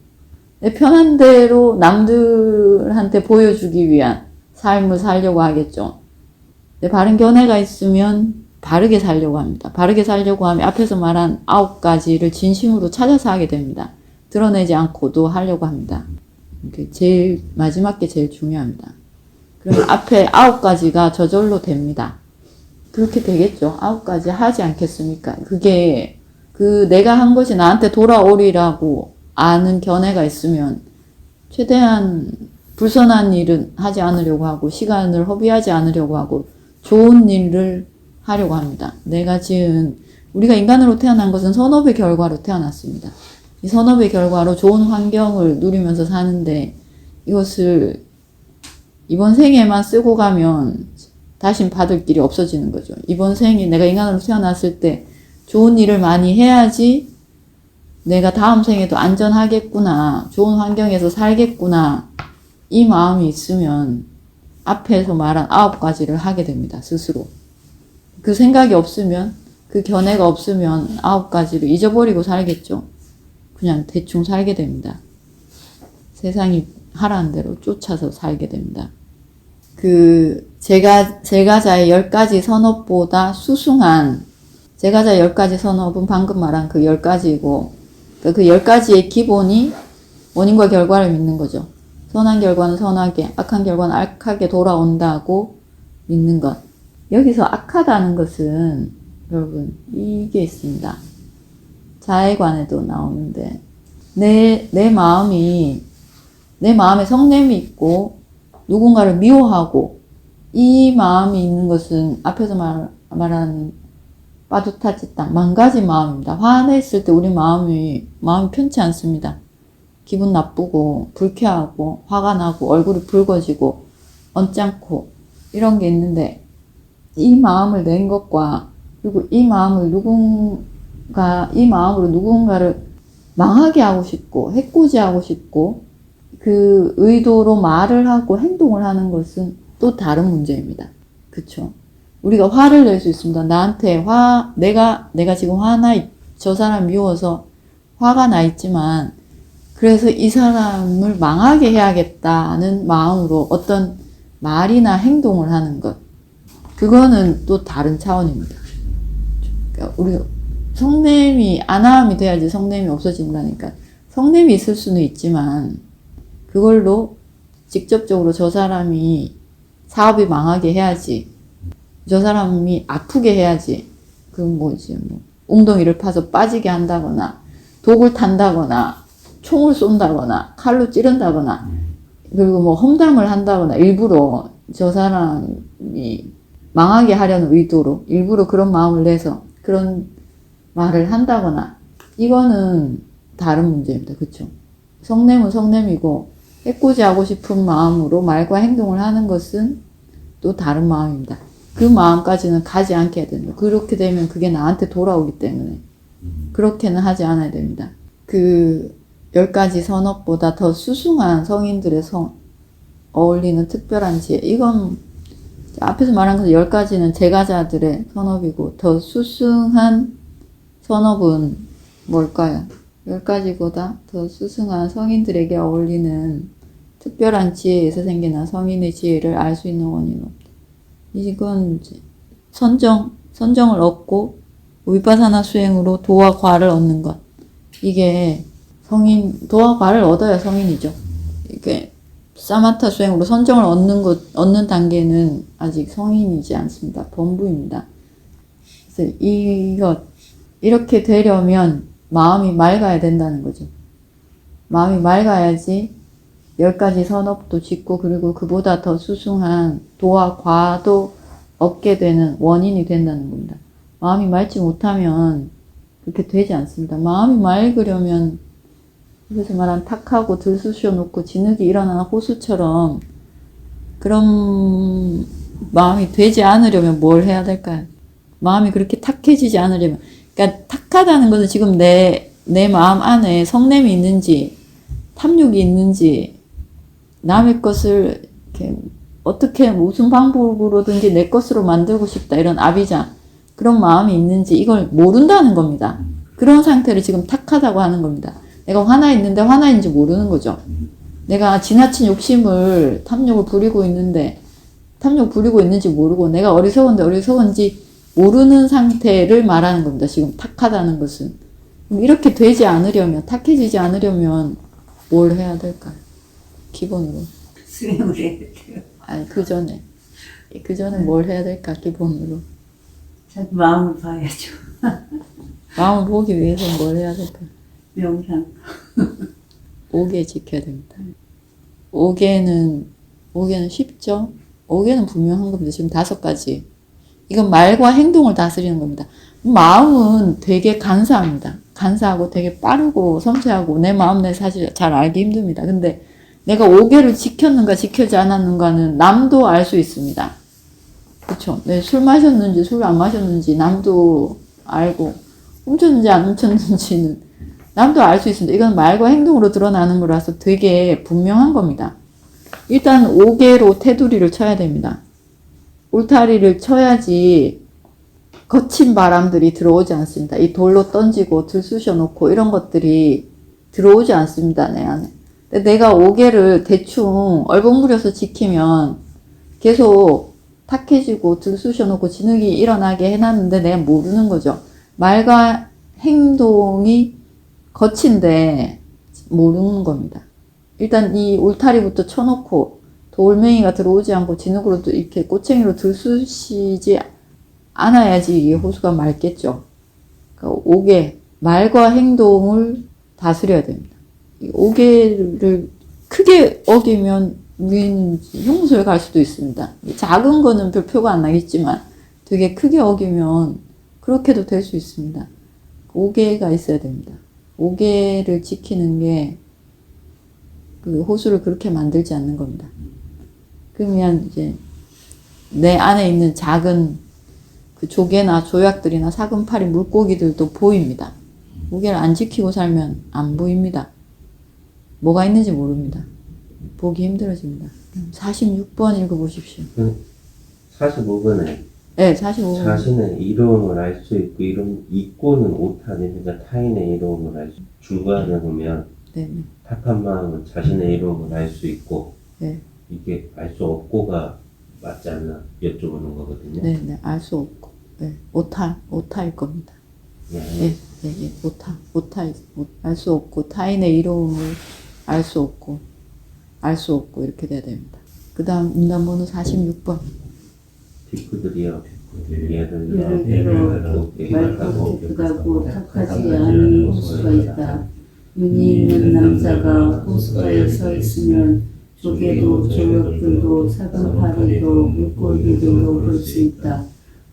남들한테 보여주기 위한 삶을 살려고 하겠죠. 바른 견해가 있으면 바르게 살려고 합니다. 바르게 살려고 하면 앞에서 말한 9가지를 진심으로 찾아서 하게 됩니다. 드러내지 않고도 하려고 합니다. 제일 마지막 게 제일 중요합니다. 그러면 앞에 9가지가 저절로 됩니다. 그렇게 되겠죠. 9가지 하지 않겠습니까? 그게 내가 한 것이 나한테 돌아오리라고 아는 견해가 있으면 최대한 불선한 일은 하지 않으려고 하고 시간을 허비하지 않으려고 하고 좋은 일을 하려고 합니다. 우리가 인간으로 태어난 것은 선업의 결과로 태어났습니다. 이 선업의 결과로 좋은 환경을 누리면서 사는데 이것을 이번 생에만 쓰고 가면 다신 받을 길이 없어지는 거죠. 이번 생에 내가 인간으로 태어났을 때 좋은 일을 많이 해야지 내가 다음 생에도 안전하겠구나, 좋은 환경에서 살겠구나, 이 마음이 있으면 앞에서 말한 9가지를 하게 됩니다. 스스로. 그 생각이 없으면, 그 견해가 없으면 9가지를 잊어버리고 살겠죠. 그냥 대충 살게 됩니다. 세상이 하라는 대로 쫓아서 살게 됩니다. 제가자의 10가지 선업보다 수승한, 제가자의 10가지 선업은 방금 말한 그 10가지이고, 그 10가지의 기본이 원인과 결과를 믿는 거죠. 선한 결과는 선하게, 악한 결과는 악하게 돌아온다고 믿는 것. 여기서 악하다는 것은 여러분 이게 있습니다. 자해관에도 나오는데 내 마음에 성냄이 있고 누군가를 미워하고 이 마음이 있는 것은 앞에서 말하는 빠두타지땅, 망가진 마음입니다. 화냈을 때 우리 마음이 편치 않습니다. 기분 나쁘고 불쾌하고 화가 나고 얼굴이 붉어지고 언짢고 이런 게 있는데 이 마음을 낸 것과 그리고 이 마음으로 누군가를 망하게 하고 싶고 해코지하고 싶고 그 의도로 말을 하고 행동을 하는 것은 또 다른 문제입니다. 그쵸? 우리가 화를 낼 수 있습니다. 나한테 내가 지금 저 사람 미워서 화가 나 있지만 그래서 이 사람을 망하게 해야겠다는 마음으로 어떤 말이나 행동을 하는 것. 그거는 또 다른 차원입니다. 그러니까 우리 성냄이 안함이 돼야지 성냄이 없어진다니까. 성냄이 있을 수는 있지만 그걸로 직접적으로 저 사람이 사업이 망하게 해야지. 저 사람이 아프게 해야지. 그 뭐지, 뭐 웅덩이를 파서 빠지게 한다거나 독을 탄다거나 총을 쏜다거나 칼로 찌른다거나 그리고 뭐 험담을 한다거나 일부러 저 사람이 망하게 하려는 의도로 일부러 그런 마음을 내서 그런 말을 한다거나 이거는 다른 문제입니다. 그렇죠? 성냄은 성냄이고 해코지하고 싶은 마음으로 말과 행동을 하는 것은 또 다른 마음입니다. 그 마음까지는 가지 않게 해야 됩니다. 그렇게 되면 그게 나한테 돌아오기 때문에 그렇게는 하지 않아야 됩니다. 그 10가지 선업보다 더 수승한 성인들의 어울리는 특별한 지혜. 이건 앞에서 말한 것은 10가지는 제가자들의 선업이고 더 수승한 선업은 뭘까요? 10가지보다 더 수승한 성인들에게 어울리는 특별한 지혜에서 생기는 성인의 지혜를 알 수 있는 원인은 없다. 이건 선정을 얻고 위파사나 수행으로 도와 과를 얻는 것. 이게 도와 과를 얻어야 성인이죠. 이게 사마타 수행으로 선정을 얻는 단계는 아직 성인이지 않습니다. 범부입니다. 그래서 이렇게 되려면 마음이 맑아야 된다는 거죠. 마음이 맑아야지 10가지 선업도 짓고 그리고 그보다 더 수승한 도와 과도 얻게 되는 원인이 된다는 겁니다. 마음이 맑지 못하면 그렇게 되지 않습니다. 마음이 맑으려면 여기서 말한 탁하고 들쑤셔 놓고 진흙이 일어나는 호수처럼 그런 마음이 되지 않으려면 뭘 해야 될까요? 마음이 그렇게 탁해지지 않으려면 그러니까 탁하다는 것은 지금 내 마음 안에 성냄이 있는지 탐욕이 있는지 남의 것을 이렇게 어떻게 무슨 방법으로든지 내 것으로 만들고 싶다 이런 아비자 그런 마음이 있는지 이걸 모른다는 겁니다. 그런 상태를 지금 탁하다고 하는 겁니다. 내가 화나 있는데 화나인지 모르는 거죠. 내가 지나친 욕심을 탐욕을 부리고 있는데 탐욕 부리고 있는지 모르고 내가 어리석은데 어리석은지 모르는 상태를 말하는 겁니다. 지금 탁하다는 것은. 이렇게 되지 않으려면 탁해지지 않으려면 뭘 해야 될까요? 기본으로. 수행을 해야 돼요. 아니 그 전에 뭘 해야 될까 기본으로. 자꾸 마음을 봐야죠. 마음을 보기 위해서 뭘 해야 될까요? 명상. 5개 지켜야 됩니다. 5개는 쉽죠? 5개는 분명한 겁니다. 지금 5가지. 이건 말과 행동을 다스리는 겁니다. 마음은 되게 간사합니다. 간사하고 되게 빠르고 섬세하고 내 마음 내 사실 잘 알기 힘듭니다. 근데 내가 5개를 지켰는가 지키지 않았는가는 남도 알 수 있습니다. 그쵸? 내 술 마셨는지 술 안 마셨는지 남도 알고 훔쳤는지 안 훔쳤는지는 남도 알 수 있습니다. 이건 말과 행동으로 드러나는 거라서 되게 분명한 겁니다. 일단 5개로 테두리를 쳐야 됩니다. 울타리를 쳐야지 거친 바람들이 들어오지 않습니다. 이 돌로 던지고 들쑤셔 놓고 이런 것들이 들어오지 않습니다. 내 안에. 내가 5개를 대충 얼버무려서 지키면 계속 탁해지고 들쑤셔 놓고 진흙이 일어나게 해놨는데 내가 모르는 거죠. 말과 행동이 거친데 모르는 겁니다. 일단 이 울타리부터 쳐놓고 돌멩이가 들어오지 않고 진흙으로 이렇게 꼬챙이로 들쑤시지 않아야지 이 호수가 맑겠죠. 그러니까 5개 말과 행동을 다스려야 됩니다. 이 5개를 크게 어기면 우리는 형무소에 갈 수도 있습니다. 작은 거는 별 표가 안 나겠지만 되게 크게 어기면 그렇게도 될 수 있습니다. 5개가 있어야 됩니다. 5개를 지키는 게 그 호수를 그렇게 만들지 않는 겁니다. 그러면 이제 내 안에 있는 작은 그 조개나 조약들이나 사금파리 물고기들도 보입니다. 5개를 안 지키고 살면 안 보입니다. 뭐가 있는지 모릅니다. 보기 힘들어집니다. 46번 읽어보십시오. 45번에 네, 45번. 자신의 이로움을 알 수 있고 있고는 못하니까 타인의 이로움을 알 수 중간에 보면 네, 탁한 마음은 자신의 이로움을 알 수 있고 네. 이게 알 수 없고가 맞지 않나 여쭤보는 거거든요. 네네, 알 수 없고. 네, 오타일 겁니다. 예. 예, 알 수 없고, 타인의 이름을 알 수 없고, 이렇게 돼야 됩니다. 그 다음, 문단번호 46번. 뒷구들이요. 예를 예를 들어 맑고 깨끗하고 탁하지 않은 호수가 있다. 눈이 있는 남자가 호수가에 서 있으면 조개도 조역들도 작은 파리도 물고기들도 볼 수 있다.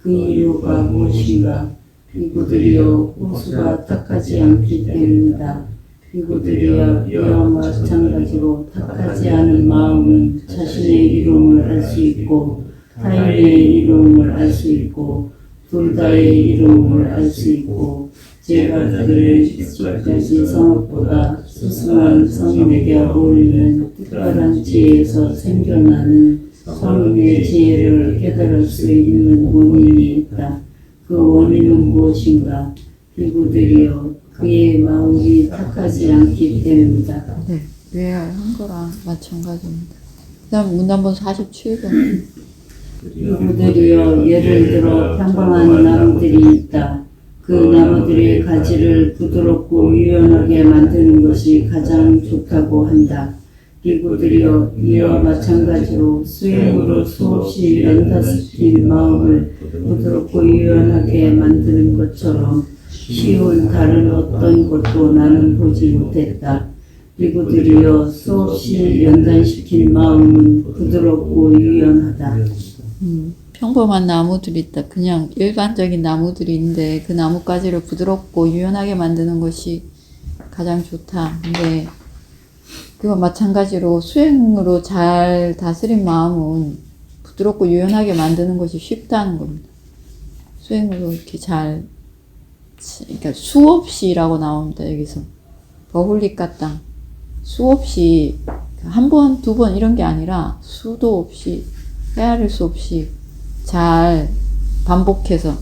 그 이유가 무엇인가? 비구들이여 호수가 탁하지 않기 때문이다. 비구들이여 이와 마찬가지로 탁하지 않은 마음은 자신의 이름을 알 수 있고 타인의 이름을 알 수 있고 둘 다의 이름을 알 수 있고 제가 그들의 지금까지 성읍보다 수승한 성인에게 어울리는 특별한 지혜에서 생겨나는 성인의 지혜를 깨달을 수 있는 원인이 있다. 그 원인은 무엇인가? 비구들이여 그의 마음이 탁하지 않기 때문이다. 네, 외할한 거랑 마찬가지입니다. 그 다음, 문단번호 47번. 비구들이여 예를 들어 평범한 나무들이 있다. 그 나무들의 가지를 부드럽고 유연하게 만드는 것이 가장 좋다고 한다. 비구들이여 이와 마찬가지로 수행으로 수없이 연다시킨 마음을 부드럽고 유연하게 만드는 것처럼 쉬운 다른 어떤 것도 나는 보지 못했다. 비구들이여 수없이 연단시킨 마음은 부드럽고 유연하다. 평범한 나무들이 있다. 그냥 일반적인 나무들이 있는데 그 나뭇가지를 부드럽고 유연하게 만드는 것이 가장 좋다. 근데 그와 마찬가지로 수행으로 잘 다스린 마음은 부드럽고 유연하게 만드는 것이 쉽다는 겁니다. 수행으로 이렇게 그러니까 수없이라고 나옵니다. 여기서 버훌리까땅 수없이 한 번, 두 번 이런 게 아니라 수도 없이 헤아릴 수 없이 잘 반복해서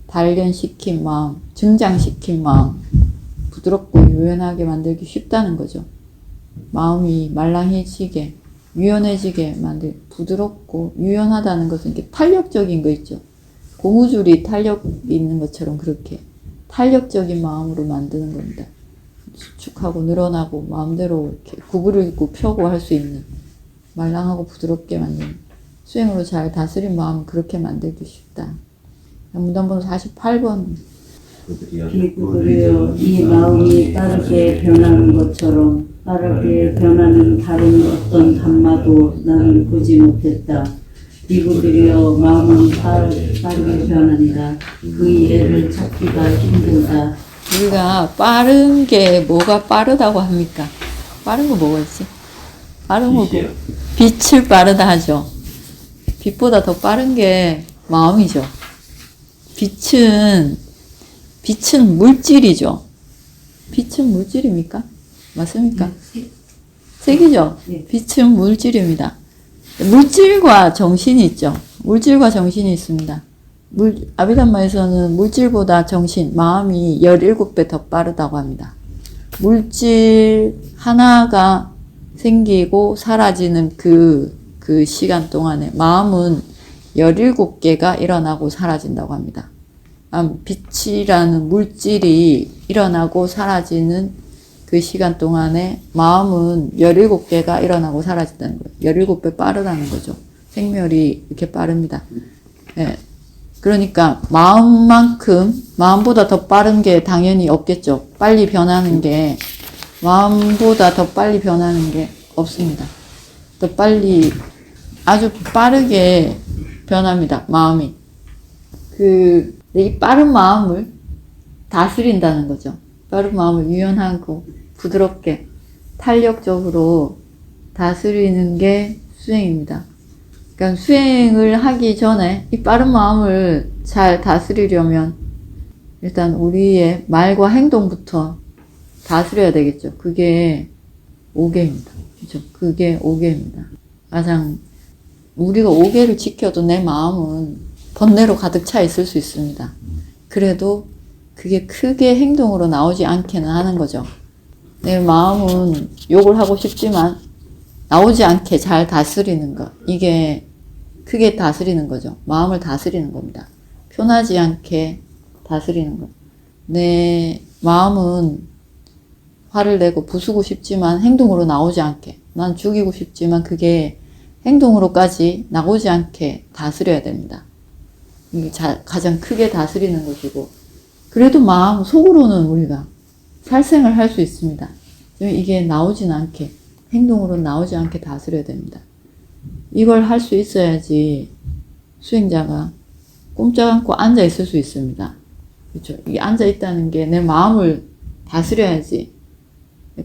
단련시킨 마음, 증장시킨 마음, 부드럽고 유연하게 만들기 쉽다는 거죠. 마음이 말랑해지게, 유연해지게 부드럽고 유연하다는 것은 이렇게 탄력적인 거 있죠. 고무줄이 탄력이 있는 것처럼 그렇게 탄력적인 마음으로 만드는 겁니다. 수축하고 늘어나고 마음대로 이렇게 구부리고 펴고 할 수 있는 말랑하고 부드럽게 만드는 수행으로 잘 다스린 마음 그렇게 만들기 쉽다. 문단번호 48번. 비구들이여 이 마음이 빠르게 변하는 것처럼 빠르게 변하는 다른 어떤 단마도 나는 보지 못했다. 비구들이여 마음은 빠르게 변한다. 그 예를 찾기가 힘들다. 우리가 빠른 게 뭐가 빠르다고 합니까? 빠른 거 뭐가 있지? 빠른 거 빛이요. 빛을 빠르다 하죠. 빛보다 더 빠른 게 마음이죠. 빛은 물질이죠. 빛은 물질입니까? 맞습니까? 색이죠. 네. 빛은 물질입니다. 물질과 정신이 있죠. 물질과 정신이 있습니다. 아비담마에서는 물질보다 정신, 마음이 17배 더 빠르다고 합니다. 물질 하나가 생기고 사라지는 그 시간 동안에 마음은 17개가 일어나고 사라진다고 합니다. 빛이라는 물질이 일어나고 사라지는 그 시간 동안에 마음은 17개가 일어나고 사라진다는 거예요. 17배 빠르다는 거죠. 생멸이 이렇게 빠릅니다. 예. 그러니까 마음보다 더 빠른 게 당연히 없겠죠. 빨리 변하는 게 마음보다 더 빨리 변하는 게 없습니다. 더 빨리 아주 빠르게 변합니다. 마음이. 이 빠른 마음을 다스린다는 거죠. 빠른 마음을 유연하고 부드럽게 탄력적으로 다스리는 게 수행입니다. 그러니까 수행을 하기 전에 이 빠른 마음을 잘 다스리려면 일단 우리의 말과 행동부터 다스려야 되겠죠. 그게 5개입니다. 그죠? 그게 5개입니다. 가장 우리가 5개를 지켜도 내 마음은 번뇌로 가득 차 있을 수 있습니다. 그래도 그게 크게 행동으로 나오지 않게는 하는 거죠. 내 마음은 욕을 하고 싶지만 나오지 않게 잘 다스리는 것. 이게 크게 다스리는 거죠. 마음을 다스리는 겁니다. 표나지 않게 다스리는 것. 내 마음은 화를 내고 부수고 싶지만 행동으로 나오지 않게. 난 죽이고 싶지만 그게 행동으로까지 나오지 않게 다스려야 됩니다. 이게 가장 크게 다스리는 것이고, 그래도 마음 속으로는 우리가 살생을 할 수 있습니다. 이게 나오진 않게, 행동으로 나오지 않게 다스려야 됩니다. 이걸 할 수 있어야지 수행자가 꼼짝 않고 앉아 있을 수 있습니다. 그렇죠? 이게 앉아 있다는 게 내 마음을 다스려야지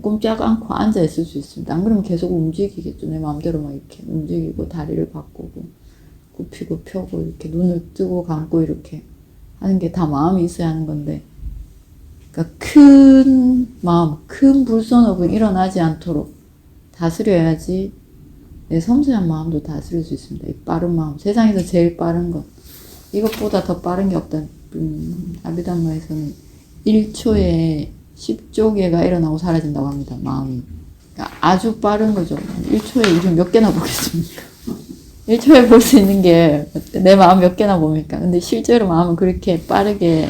꼼짝 않고 앉아 있을 수 있습니다. 안 그러면 계속 움직이겠죠. 내 마음대로 막 이렇게 움직이고 다리를 바꾸고 굽히고 펴고 이렇게 눈을 뜨고 감고 이렇게 하는 게 다 마음이 있어야 하는 건데, 그러니까 큰 마음, 큰 불선업은 일어나지 않도록 다스려야지 내 섬세한 마음도 다스릴 수 있습니다. 이 빠른 마음, 세상에서 제일 빠른 것, 이것보다 더 빠른 게 없다. 아비담마에서는 1초에 10조 개가 일어나고 사라진다고 합니다. 마음이. 그러니까 아주 빠른 거죠. 1초에 우리 몇 개나 보겠습니까? 1초에 볼 수 있는 게 내 마음 몇 개나 봅니까? 근데 실제로 마음은 그렇게 빠르게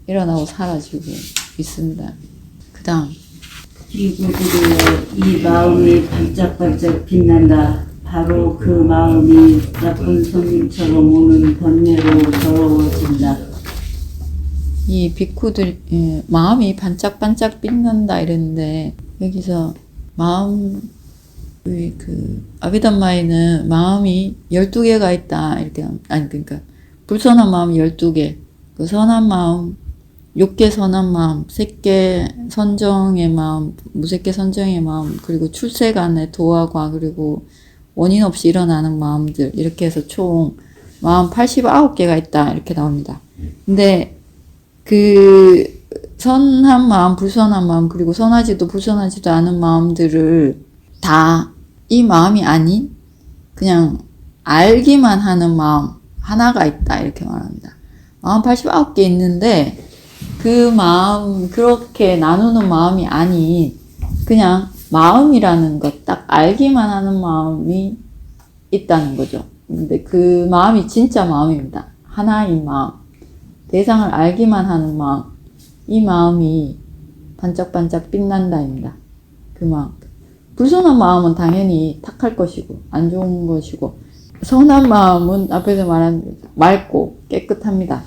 일어나고 사라지고 있습니다. 그 다음. 그리고 이 마음이 반짝반짝 빛난다. 바로 그 마음이 나쁜 손님처럼 오는 번뇌로 더러워진다. 이 비쿠들, 마음이 반짝반짝 빛난다 이랬는데, 여기서 마음, 아비담마에는 마음이 12개가 있다. 이렇게, 그러니까, 불선한 마음 12개, 그 선한 마음, 6개 선한 마음, 3개 선정의 마음, 무색계 선정의 마음, 그리고 출세간의 도화과, 그리고 원인 없이 일어나는 마음들, 이렇게 해서 총 마음 89개가 있다. 이렇게 나옵니다. 근데, 그, 선한 마음, 불선한 마음, 그리고 선하지도 불선하지도 않은 마음들을 다 이 마음이 아닌 그냥 알기만 하는 마음 하나가 있다. 이렇게 말합니다. 마음 89개 있는데 그 마음, 그렇게 나누는 마음이 아닌 그냥 마음이라는 것, 딱 알기만 하는 마음이 있다는 거죠. 근데 그 마음이 진짜 마음입니다. 하나인 마음. 대상을 알기만 하는 마음. 이 마음이 반짝반짝 빛난다입니다. 그 마음. 불선한 마음은 당연히 탁할 것이고 안 좋은 것이고, 선한 마음은 앞에서 말한 맑고 깨끗합니다.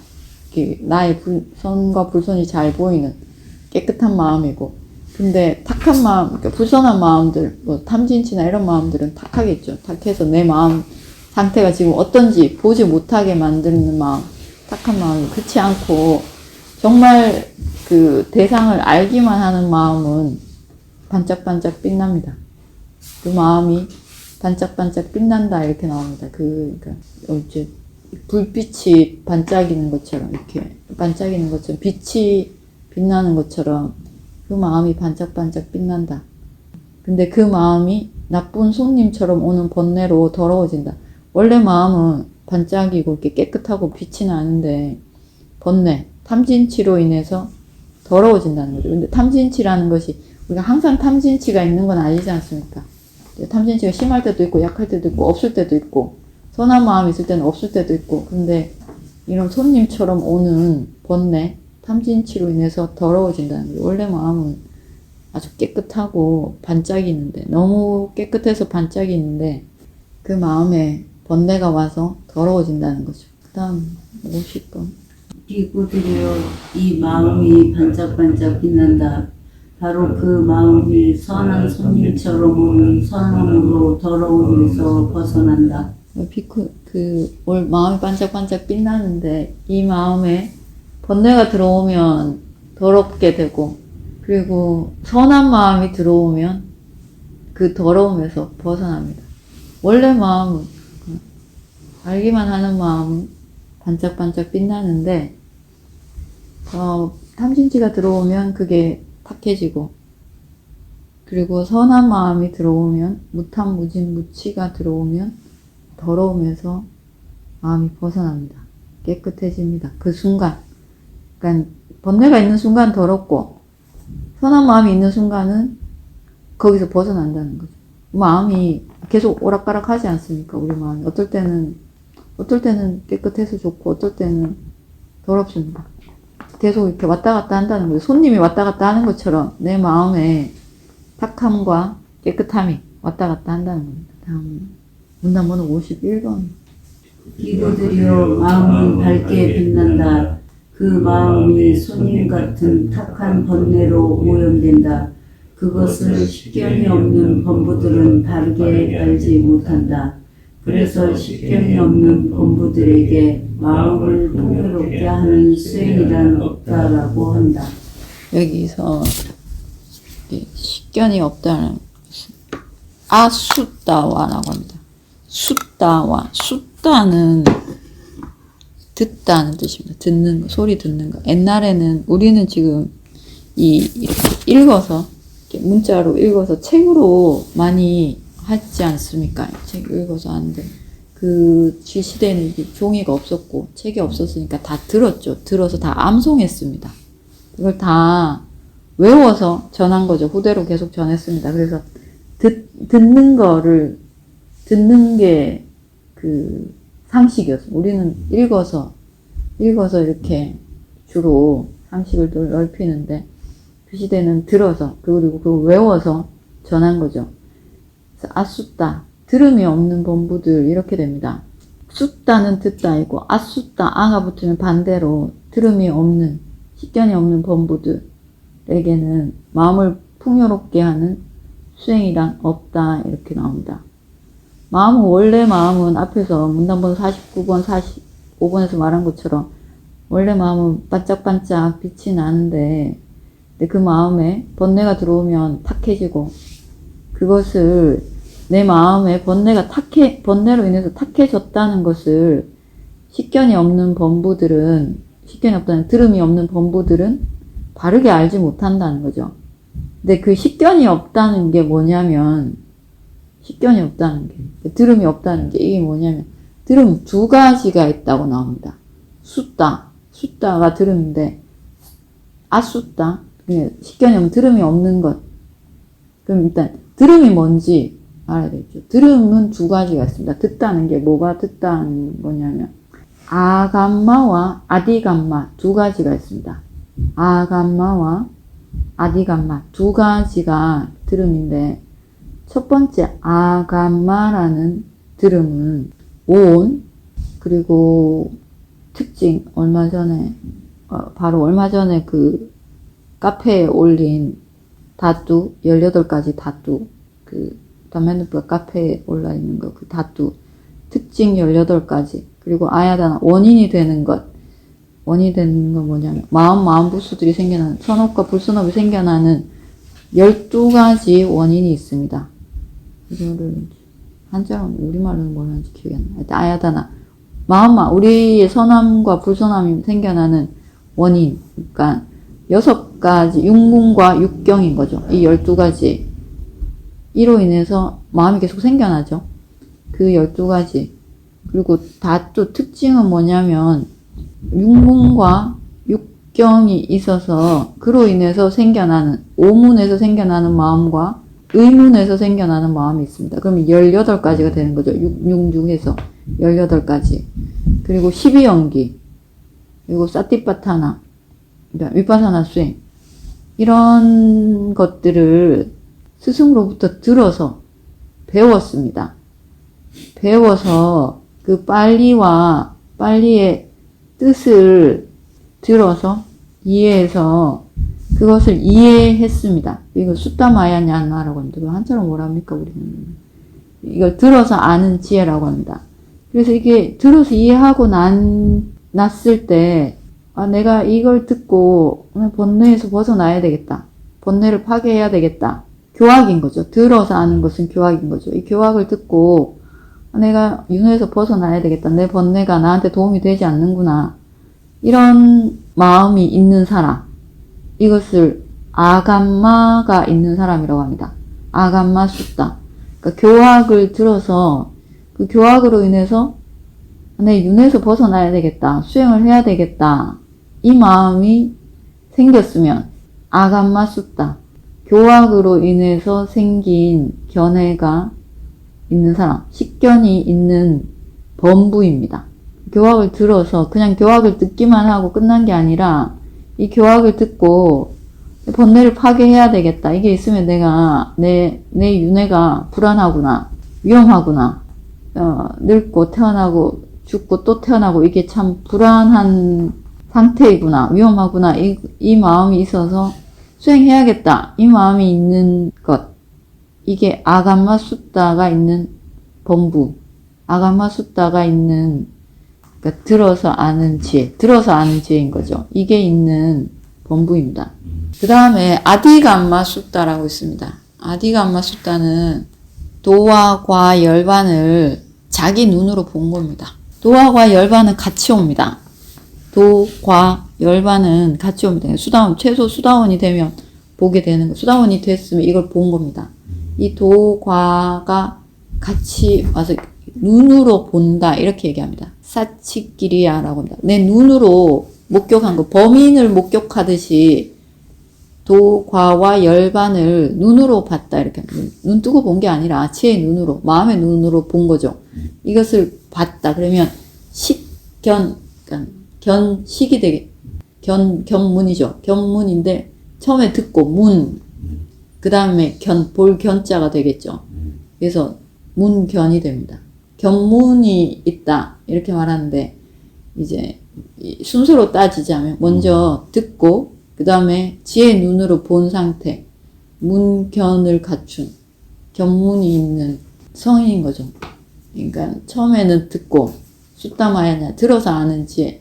나의 선과 불선이 잘 보이는 깨끗한 마음이고, 근데 탁한 마음, 그러니까 불선한 마음들, 뭐 탐진치나 이런 마음들은 탁하겠죠. 탁해서 내 마음 상태가 지금 어떤지 보지 못하게 만드는 마음, 탁한 마음이. 그렇지 않고 정말 그 대상을 알기만 하는 마음은 반짝반짝 빛납니다. 그 마음이 반짝반짝 빛난다 이렇게 나옵니다. 그러니까 이제 불빛이 반짝이는 것처럼, 이렇게 반짝이는 것처럼, 빛이 빛나는 것처럼 그 마음이 반짝반짝 빛난다. 근데 그 마음이 나쁜 손님처럼 오는 번뇌로 더러워진다. 원래 마음은 반짝이고 이렇게 깨끗하고 빛이 나는데 번뇌, 탐진치로 인해서 더러워진다는 거죠. 근데 탐진치라는 것이 우리가 항상 탐진치가 있는 건 아니지 않습니까? 탐진치가 심할 때도 있고 약할 때도 있고 없을 때도 있고 선한 마음이 있을 때는 없을 때도 있고, 근데 이런 손님처럼 오는 번뇌, 탐진치로 인해서 더러워진다는 거예요. 원래 마음은 아주 깨끗하고 반짝이는데, 너무 깨끗해서 반짝이는데 그 마음에 번뇌가 와서 더러워진다는 거죠. 그 다음 50번. 비구들이여, 이 마음이 반짝반짝 빛난다. 바로 그 마음이 선한 손님처럼 오는 선함으로 더러움에서 벗어난다. 마음이 반짝반짝 빛나는데 이 마음에 번뇌가 들어오면 더럽게 되고, 그리고 선한 마음이 들어오면 그 더러움에서 벗어납니다. 원래 마음은, 알기만 하는 마음은 반짝반짝 빛나는데, 탐진치가 들어오면 그게 탁해지고, 그리고 선한 마음이 들어오면, 무탐, 무진, 무치가 들어오면 더러움에서 마음이 벗어납니다. 깨끗해집니다. 그 순간. 그러니까 번뇌가 있는 순간 더럽고, 선한 마음이 있는 순간은 거기서 벗어난다는 거죠. 마음이 계속 오락가락하지 않습니까? 우리 마음이 어떨 때는 깨끗해서 좋고 어떨 때는 더럽습니다. 계속 이렇게 왔다 갔다 한다는 거예요. 손님이 왔다 갔다 하는 것처럼 내 마음에 탁함과 깨끗함이 왔다 갔다 한다는 겁니다. 다음 문단번호 51번. 기도드려 마음은 밝게 빛난다. 그 마음이 손님 같은 탁한 번뇌로 오염된다. 그것을 식견이 없는 범부들은 바르게 알지 못한다. 그래서 식견이 없는 범부들에게 마음을 풍요롭게 하는 수행이란 없다라고 한다. 여기서 식견이 없다는 것은 아숫다와라고 합니다. 숫다와, 숫다는 듣다는 뜻입니다. 듣는 거, 소리 듣는 거. 옛날에는 우리는 지금 이렇게 읽어서 이렇게 문자로 읽어서 책으로 많이 하지 않습니까? 책 읽어서 하는데 그 시대에는 이게 종이가 없었고 책이 없었으니까 다 들었죠. 들어서 다 암송했습니다. 이걸 다 외워서 전한 거죠. 후대로 계속 전했습니다. 그래서 듣는 게 그 상식이었어요. 우리는 읽어서 이렇게 주로 상식을 넓히는데 그 시대는 들어서 그리고 그걸 외워서 전한 거죠. 그래서 아숫다, 들음이 없는 범부들 이렇게 됩니다. 숫다는 듣다이고 아숫다, 아가 붙으면 반대로 들음이 없는, 식견이 없는 범부들에게는 마음을 풍요롭게 하는 수행이란 없다 이렇게 나옵니다. 원래 마음은 앞에서 문단번호 49번, 45번에서 말한 것처럼 원래 마음은 반짝반짝 빛이 나는데 근데 그 마음에 번뇌가 들어오면 탁해지고 그것을 내 마음에 번뇌로 인해서 탁해졌다는 것을 식견이 없는 범부들은 들음이 없는 범부들은 바르게 알지 못한다는 거죠. 근데 그 식견이 없다는 게 뭐냐면 들음이 없다는 게 이게 뭐냐면 들음 두 가지가 있다고 나옵니다. 숫다가 들음인데 아숫다, 식견이 없는 들음이 없는 것. 그럼 일단 들음이 뭔지 알아야 되겠죠. 들음은 두 가지가 있습니다. 듣다는 게 뭐가 듣다는 거냐면 아감마와 아디감마 두 가지가 있습니다. 아감마와 아디감마 두 가지가 들음인데 첫 번째 아감마라는 들음은 온 그리고 특징 얼마 전에 그 카페에 올린 다뚜 18가지 다뚜 그 담멘누프가 카페에 올라 있는 거 그 다뚜 특징 18가지 그리고 아야다나 원인이 되는 건 뭐냐면 마음 부수들이 생겨나는 선업과 불선업이 생겨나는 12가지 원인이 있습니다. 이거를 한자로 우리말로는 뭐라는지 기억이 안 나. 아야다나 우리의 선함과 불선함이 생겨나는 원인 그러니까 6가지 육문과 육경인 거죠. 이 12가지 이로 인해서 마음이 계속 생겨나죠. 그 12가지 그리고 다또 특징은 뭐냐면 육문과 육경이 있어서 그로 인해서 생겨나는 오문에서 생겨나는 마음과 의문에서 생겨나는 마음이 있습니다. 그러면 18가지가 되는 거죠. 6 중에서 18가지 그리고 12연기 그리고 사티파타나 그러니까 위파사나 수행 이런 것들을 스승으로부터 들어서 배웠습니다. 배워서 그 빨리의 뜻을 들어서 이해해서 그것을 이해했습니다. 이거 수타마야냐나라고 합니다. 한자로 뭐랍니까 우리는? 이걸 들어서 아는 지혜라고 합니다. 그래서 이게 들어서 이해하고 났을 때 내가 이걸 듣고 번뇌에서 벗어나야 되겠다. 번뇌를 파괴해야 되겠다. 교학인 거죠. 들어서 아는 것은 교학인 거죠. 이 교학을 듣고 내가 윤회에서 벗어나야 되겠다. 내 번뇌가 나한테 도움이 되지 않는구나. 이런 마음이 있는 사람. 이것을 아감마가 있는 사람이라고 합니다. 아감마 숫다. 그러니까 교학을 들어서 그 교학으로 인해서 내 윤회에서 벗어나야 되겠다. 수행을 해야 되겠다. 이 마음이 생겼으면 아감마 숫다. 교학으로 인해서 생긴 견해가 있는 사람, 식견이 있는 범부입니다. 교학을 들어서 그냥 교학을 듣기만 하고 끝난 게 아니라 이 교학을 듣고 번뇌를 파괴해야 되겠다. 이게 있으면 내가 내 윤회가 불안하구나, 위험하구나, 늙고 태어나고 죽고 또 태어나고 이게 참 불안한 상태이구나, 위험하구나, 이 마음이 있어서 수행해야겠다. 이 마음이 있는 것. 이게 아감마 숫다가 있는 범부. 아감마 숫다가 있는, 그러니까 들어서 아는 지혜인 거죠. 이게 있는 범부입니다. 그 다음에 아디감마 숫다라고 있습니다. 아디감마 숫다는 도와 과 열반을 자기 눈으로 본 겁니다. 도와 과 열반은 같이 옵니다. 도, 과, 열반은 같이 옵니다. 최소 수다원이 되면 보게 되는 거. 수다원이 됐으면 이걸 본 겁니다. 이 도, 과가 같이 와서 눈으로 본다. 이렇게 얘기합니다. 사치끼리야라고 합니다. 내 눈으로 목격한 거. 범인을 목격하듯이 도, 과와 열반을 눈으로 봤다. 이렇게 합니다. 눈 뜨고 본 게 아니라 지혜의 눈으로, 마음의 눈으로 본 거죠. 이것을 봤다. 그러면 식견, 견식이 되게, 견문이죠. 견문인데, 처음에 듣고, 문, 그 다음에 볼 견자가 되겠죠. 그래서, 문견이 됩니다. 견문이 있다. 이렇게 말하는데, 이제, 순서로 따지자면, 먼저 듣고, 그 다음에 지혜의 눈으로 본 상태, 문견을 갖춘, 견문이 있는 성인인 거죠. 그러니까, 처음에는 듣고, 숫다마야냐, 들어서 아는 지혜,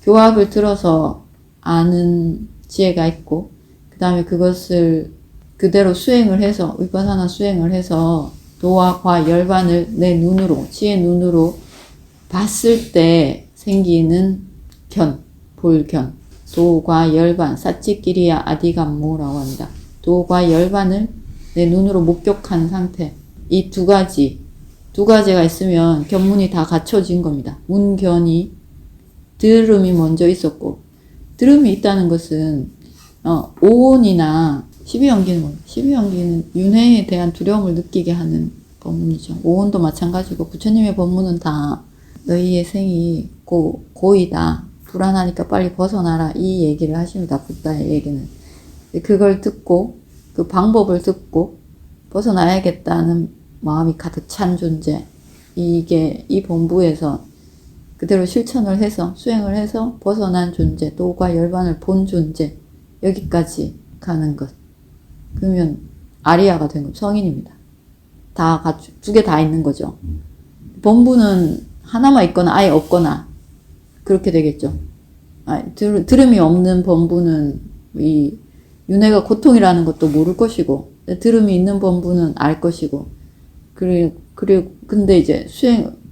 교학을 들어서 아는 지혜가 있고, 그 다음에 그것을 그대로 수행을 해서, 위파사나 수행을 해서, 도와 과 열반을 내 눈으로, 지혜 눈으로 봤을 때 생기는 견, 볼견, 도과 열반, 사치끼리야 아디감모라고 합니다. 도과 열반을 내 눈으로 목격한 상태. 이 두 가지가 있으면 견문이 다 갖춰진 겁니다. 문견이 들음이 먼저 있었고, 들음이 있다는 것은, 오온이나 12연기는 12연기는 윤회에 대한 두려움을 느끼게 하는 법문이죠. 오온도 마찬가지고, 부처님의 법문은 다 너희의 생이 고이다. 불안하니까 빨리 벗어나라. 이 얘기를 하십니다. 붓다의 얘기는. 그걸 듣고, 그 방법을 듣고, 벗어나야겠다는 마음이 가득 찬 존재. 이 본부에서 그대로 실천을 해서 수행을 해서 벗어난 존재, 도과 열반을 본 존재, 여기까지 가는 것. 그러면 아리아가 된 것, 성인입니다. 두 개 다 있는 거죠. 본부는 하나만 있거나 아예 없거나 그렇게 되겠죠. 들음이 없는 본부는 이 윤회가 고통이라는 것도 모를 것이고, 들음이 있는 본부는 알 것이고, 근데 이제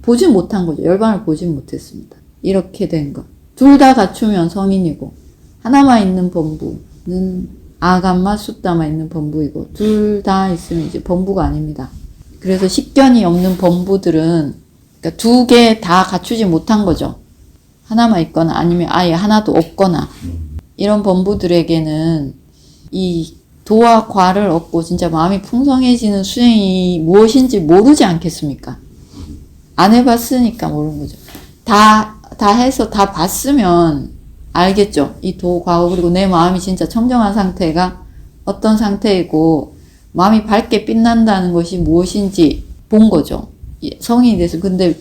보진 못한 거죠. 열반을 보진 못했습니다. 이렇게 된 것. 둘 다 갖추면 성인이고, 하나만 있는 범부는 아감마 숫다만 있는 범부이고, 둘 다 있으면 이제 범부가 아닙니다. 그래서 식견이 없는 범부들은, 그러니까 두 개 다 갖추지 못한 거죠. 하나만 있거나 아니면 아예 하나도 없거나, 이런 범부들에게는 이 도와 과를 얻고 진짜 마음이 풍성해지는 수행이 무엇인지 모르지 않겠습니까? 안 해봤으니까 모르는 거죠. 다 해서 다 봤으면 알겠죠. 이 도과고, 그리고 내 마음이 진짜 청정한 상태가 어떤 상태이고, 마음이 밝게 빛난다는 것이 무엇인지 본 거죠. 성인이 돼서. 근데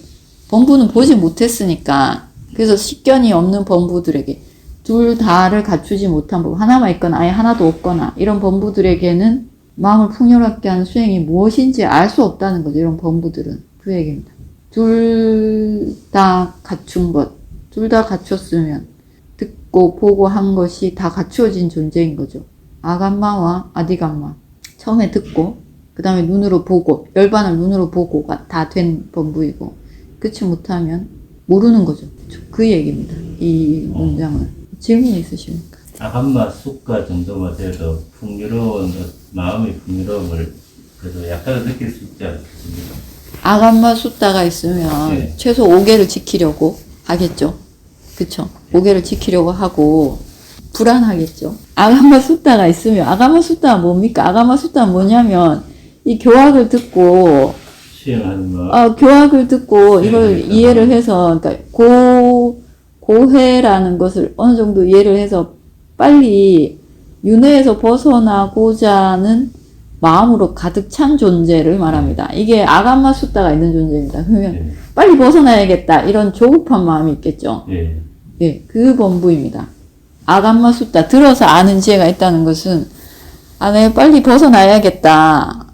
범부는 보지 못했으니까, 그래서 식견이 없는 범부들에게, 둘 다를 갖추지 못한 법, 하나만 있거나 아예 하나도 없거나, 이런 범부들에게는 마음을 풍요롭게 하는 수행이 무엇인지 알 수 없다는 거죠. 이런 범부들은. 그 얘기입니다. 둘 다 갖춘 것, 둘 다 갖췄으면 듣고 보고 한 것이 다 갖추어진 존재인 거죠. 아감마와 아디감마. 처음에 듣고, 그 다음에 눈으로 보고, 열반을 눈으로 보고가 다 된 범부이고, 그렇지 못하면 모르는 거죠. 그 얘기입니다. 이 문장을. 질문이 있으십니까? 아감마 숫가 정도만 돼도 풍요로운, 마음의 풍요로움을 그래도 약간 느낄 수 있지 않습니까? 아감마 숫다가 있으면 네. 최소 5개를 지키려고 하겠죠. 그쵸? 5개를 지키려고 하고, 불안하겠죠. 아가마 숫다가 있으면, 아가마 숫다가 뭡니까? 아가마 숫다가 뭐냐면, 이 교학을 듣고, 수행하는 거. 교학을 듣고 이걸 네, 이해를 해서, 그러니까 고해라는 것을 어느 정도 이해를 해서 빨리 윤회에서 벗어나고자 하는 마음으로 가득 찬 존재를 말합니다. 이게 아가마 숫다가 있는 존재입니다. 그러면 예. 빨리 벗어나야겠다. 이런 조급한 마음이 있겠죠. 예. 예, 그 본부입니다. 아가마 숫다. 들어서 아는 지혜가 있다는 것은, 내가 빨리 벗어나야겠다.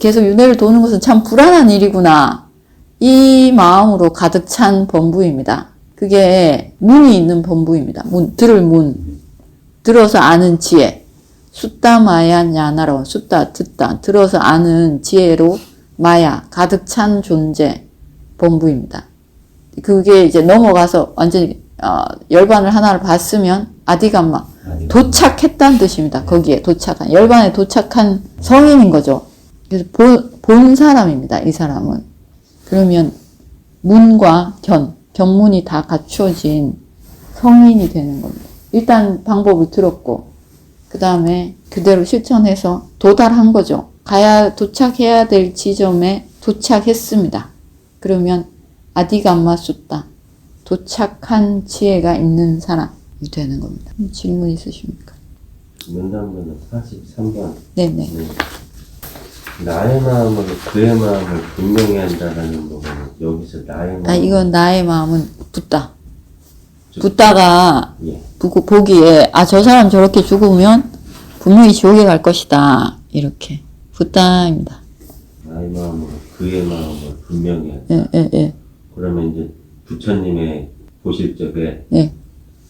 계속 윤회를 도는 것은 참 불안한 일이구나. 이 마음으로 가득 찬 본부입니다. 그게 문이 있는 본부입니다. 들을 문. 들어서 아는 지혜. 숫다 마야 냐나라고, 숫다 듣다. 들어서 아는 지혜로 마야, 가득 찬 존재 본부입니다. 그게 이제 넘어가서 완전히 열반을 하나를 봤으면 아디감마, 도착했다는 뜻입니다. 거기에 도착한, 열반에 도착한 성인인 거죠. 그래서 본 사람입니다. 이 사람은. 그러면 문과 견문이 다 갖추어진 성인이 되는 겁니다. 일단 방법을 들었고, 그 다음에 그대로 실천해서 도달한 거죠. 도착해야 될 지점에 도착했습니다. 그러면 아디감마 숫다, 도착한 지혜가 있는 사람이 되는 겁니다. 질문 있으십니까? 문장번호 43번. 네네. 나의 마음으로 그의 마음을 분명히 한다라는 부분은 여기서 나의 마음. 이건 나의 마음은 붓다. 붓다가 예. 보기에 저 사람 저렇게 죽으면 분명히 지옥에 갈 것이다. 이렇게 붓다입니다. 나의 마음으로 그의 마음을 분명히 한다. 예. 그러면 이제 부처님의 보실 적에 예.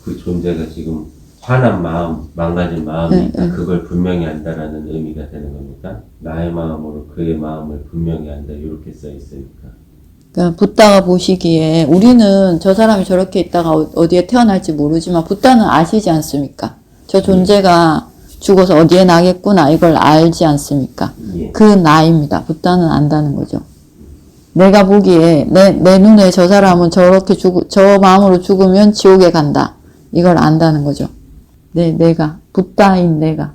그 존재가 지금 화난 마음, 망가진 마음이 네, 있다. 네. 그걸 분명히 한다라는 의미가 되는 겁니까? 나의 마음으로 그의 마음을 분명히 한다. 이렇게 써 있으니까. 그러니까 붓다가 보시기에 우리는 저 사람이 저렇게 있다가 어디에 태어날지 모르지만 붓다는 아시지 않습니까? 저 존재가 죽어서 어디에 나겠구나 이걸 알지 않습니까? 예. 그 나입니다. 붓다는 안다는 거죠. 내가 보기에 내 눈에 저 사람은 저렇게 저 마음으로 죽으면 지옥에 간다. 이걸 안다는 거죠. 내가 붓다인 내가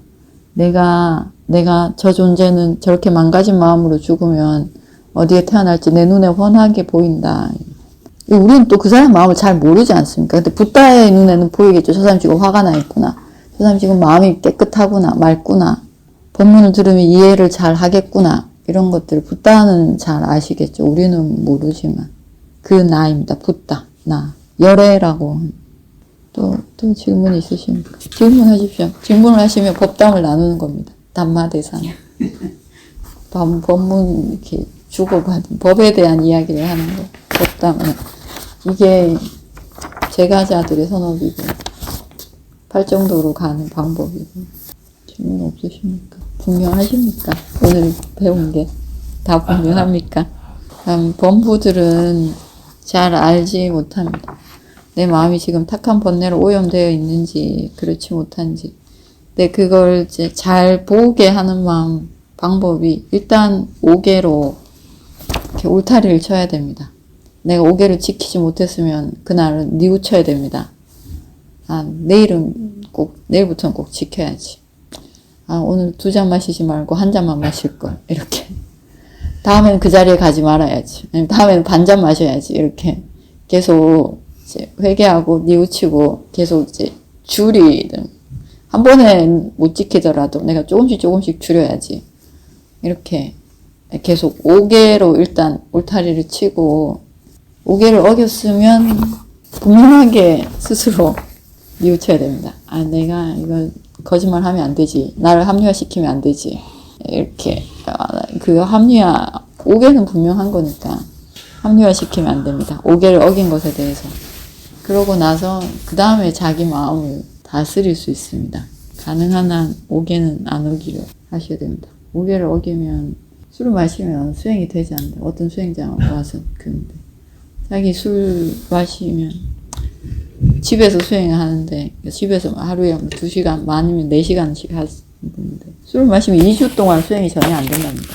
저 존재는 저렇게 망가진 마음으로 죽으면 어디에 태어날지 내 눈에 훤하게 보인다. 우리는 또 그 사람 마음을 잘 모르지 않습니까? 근데 붓다의 눈에는 보이겠죠. 저 사람 지금 화가 나 있구나. 저 사람 지금 마음이 깨끗하구나, 맑구나. 법문을 들으면 이해를 잘 하겠구나. 이런 것들을 붓다는 잘 아시겠죠. 우리는 모르지만. 그 나입니다. 붓다, 나. 열애라고. 또 질문 있으십니까? 질문하십시오. 질문을 하시면 법담을 나누는 겁니다. 담마대상. 법문 이렇게 주고받은 법에 대한 이야기를 하는 거. 법담은. 이게 제가자들의 선업이고, 팔정도로 가는 방법이고. 질문 없으십니까? 분명하십니까? 오늘 배운 게 다 분명합니까? 범부들은 잘 알지 못합니다. 내 마음이 지금 탁한 번뇌로 오염되어 있는지 그렇지 못한지. 근데 그걸 이제 잘 보게 하는 방법이 일단 오계로 이렇게 울타리를 쳐야 됩니다. 내가 오계를 지키지 못했으면 그날은 뉘우쳐야 됩니다. 내일부터는 꼭 지켜야지. 오늘 2잔 마시지 말고 1잔만 마실 걸. 이렇게. 다음에는 그 자리에 가지 말아야지. 다음에는 반잔 마셔야지. 이렇게. 계속 이제 회개하고 뉘우치고 계속 이제 줄이든 한 번에 못 지키더라도 내가 조금씩 줄여야지. 이렇게 계속 5개로 일단 울타리를 치고 5개를 어겼으면 분명하게 스스로 뉘우쳐야 됩니다. 내가 이거 거짓말하면 안 되지. 나를 합리화시키면 안 되지. 이렇게 그 5개는 분명한 거니까 합리화시키면 안 됩니다. 5개를 어긴 것에 대해서. 그러고 나서 그 다음에 자기 마음을 다스릴 수 있습니다. 가능한 한 5개는 안 어기려 하셔야 됩니다. 5개를 어기면 술을 마시면 수행이 되지 않는다. 어떤 수행자 와서 그런데 자기 술 마시면 집에서 수행을 하는데 집에서 하루에 2시간 많으면 4시간씩 하는데 술을 마시면 2주 동안 수행이 전혀 안 된답니다.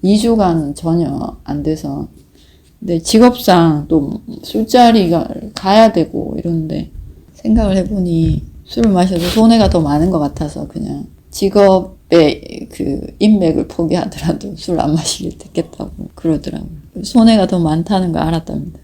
2주간 전혀 안 돼서 근데 직업상 또 술자리가 가야 되고 이런데 생각을 해보니 술을 마셔도 손해가 더 많은 것 같아서 그냥 직업의 그 인맥을 포기하더라도 술 안 마시겠다고 그러더라고요. 손해가 더 많다는 걸 알았답니다.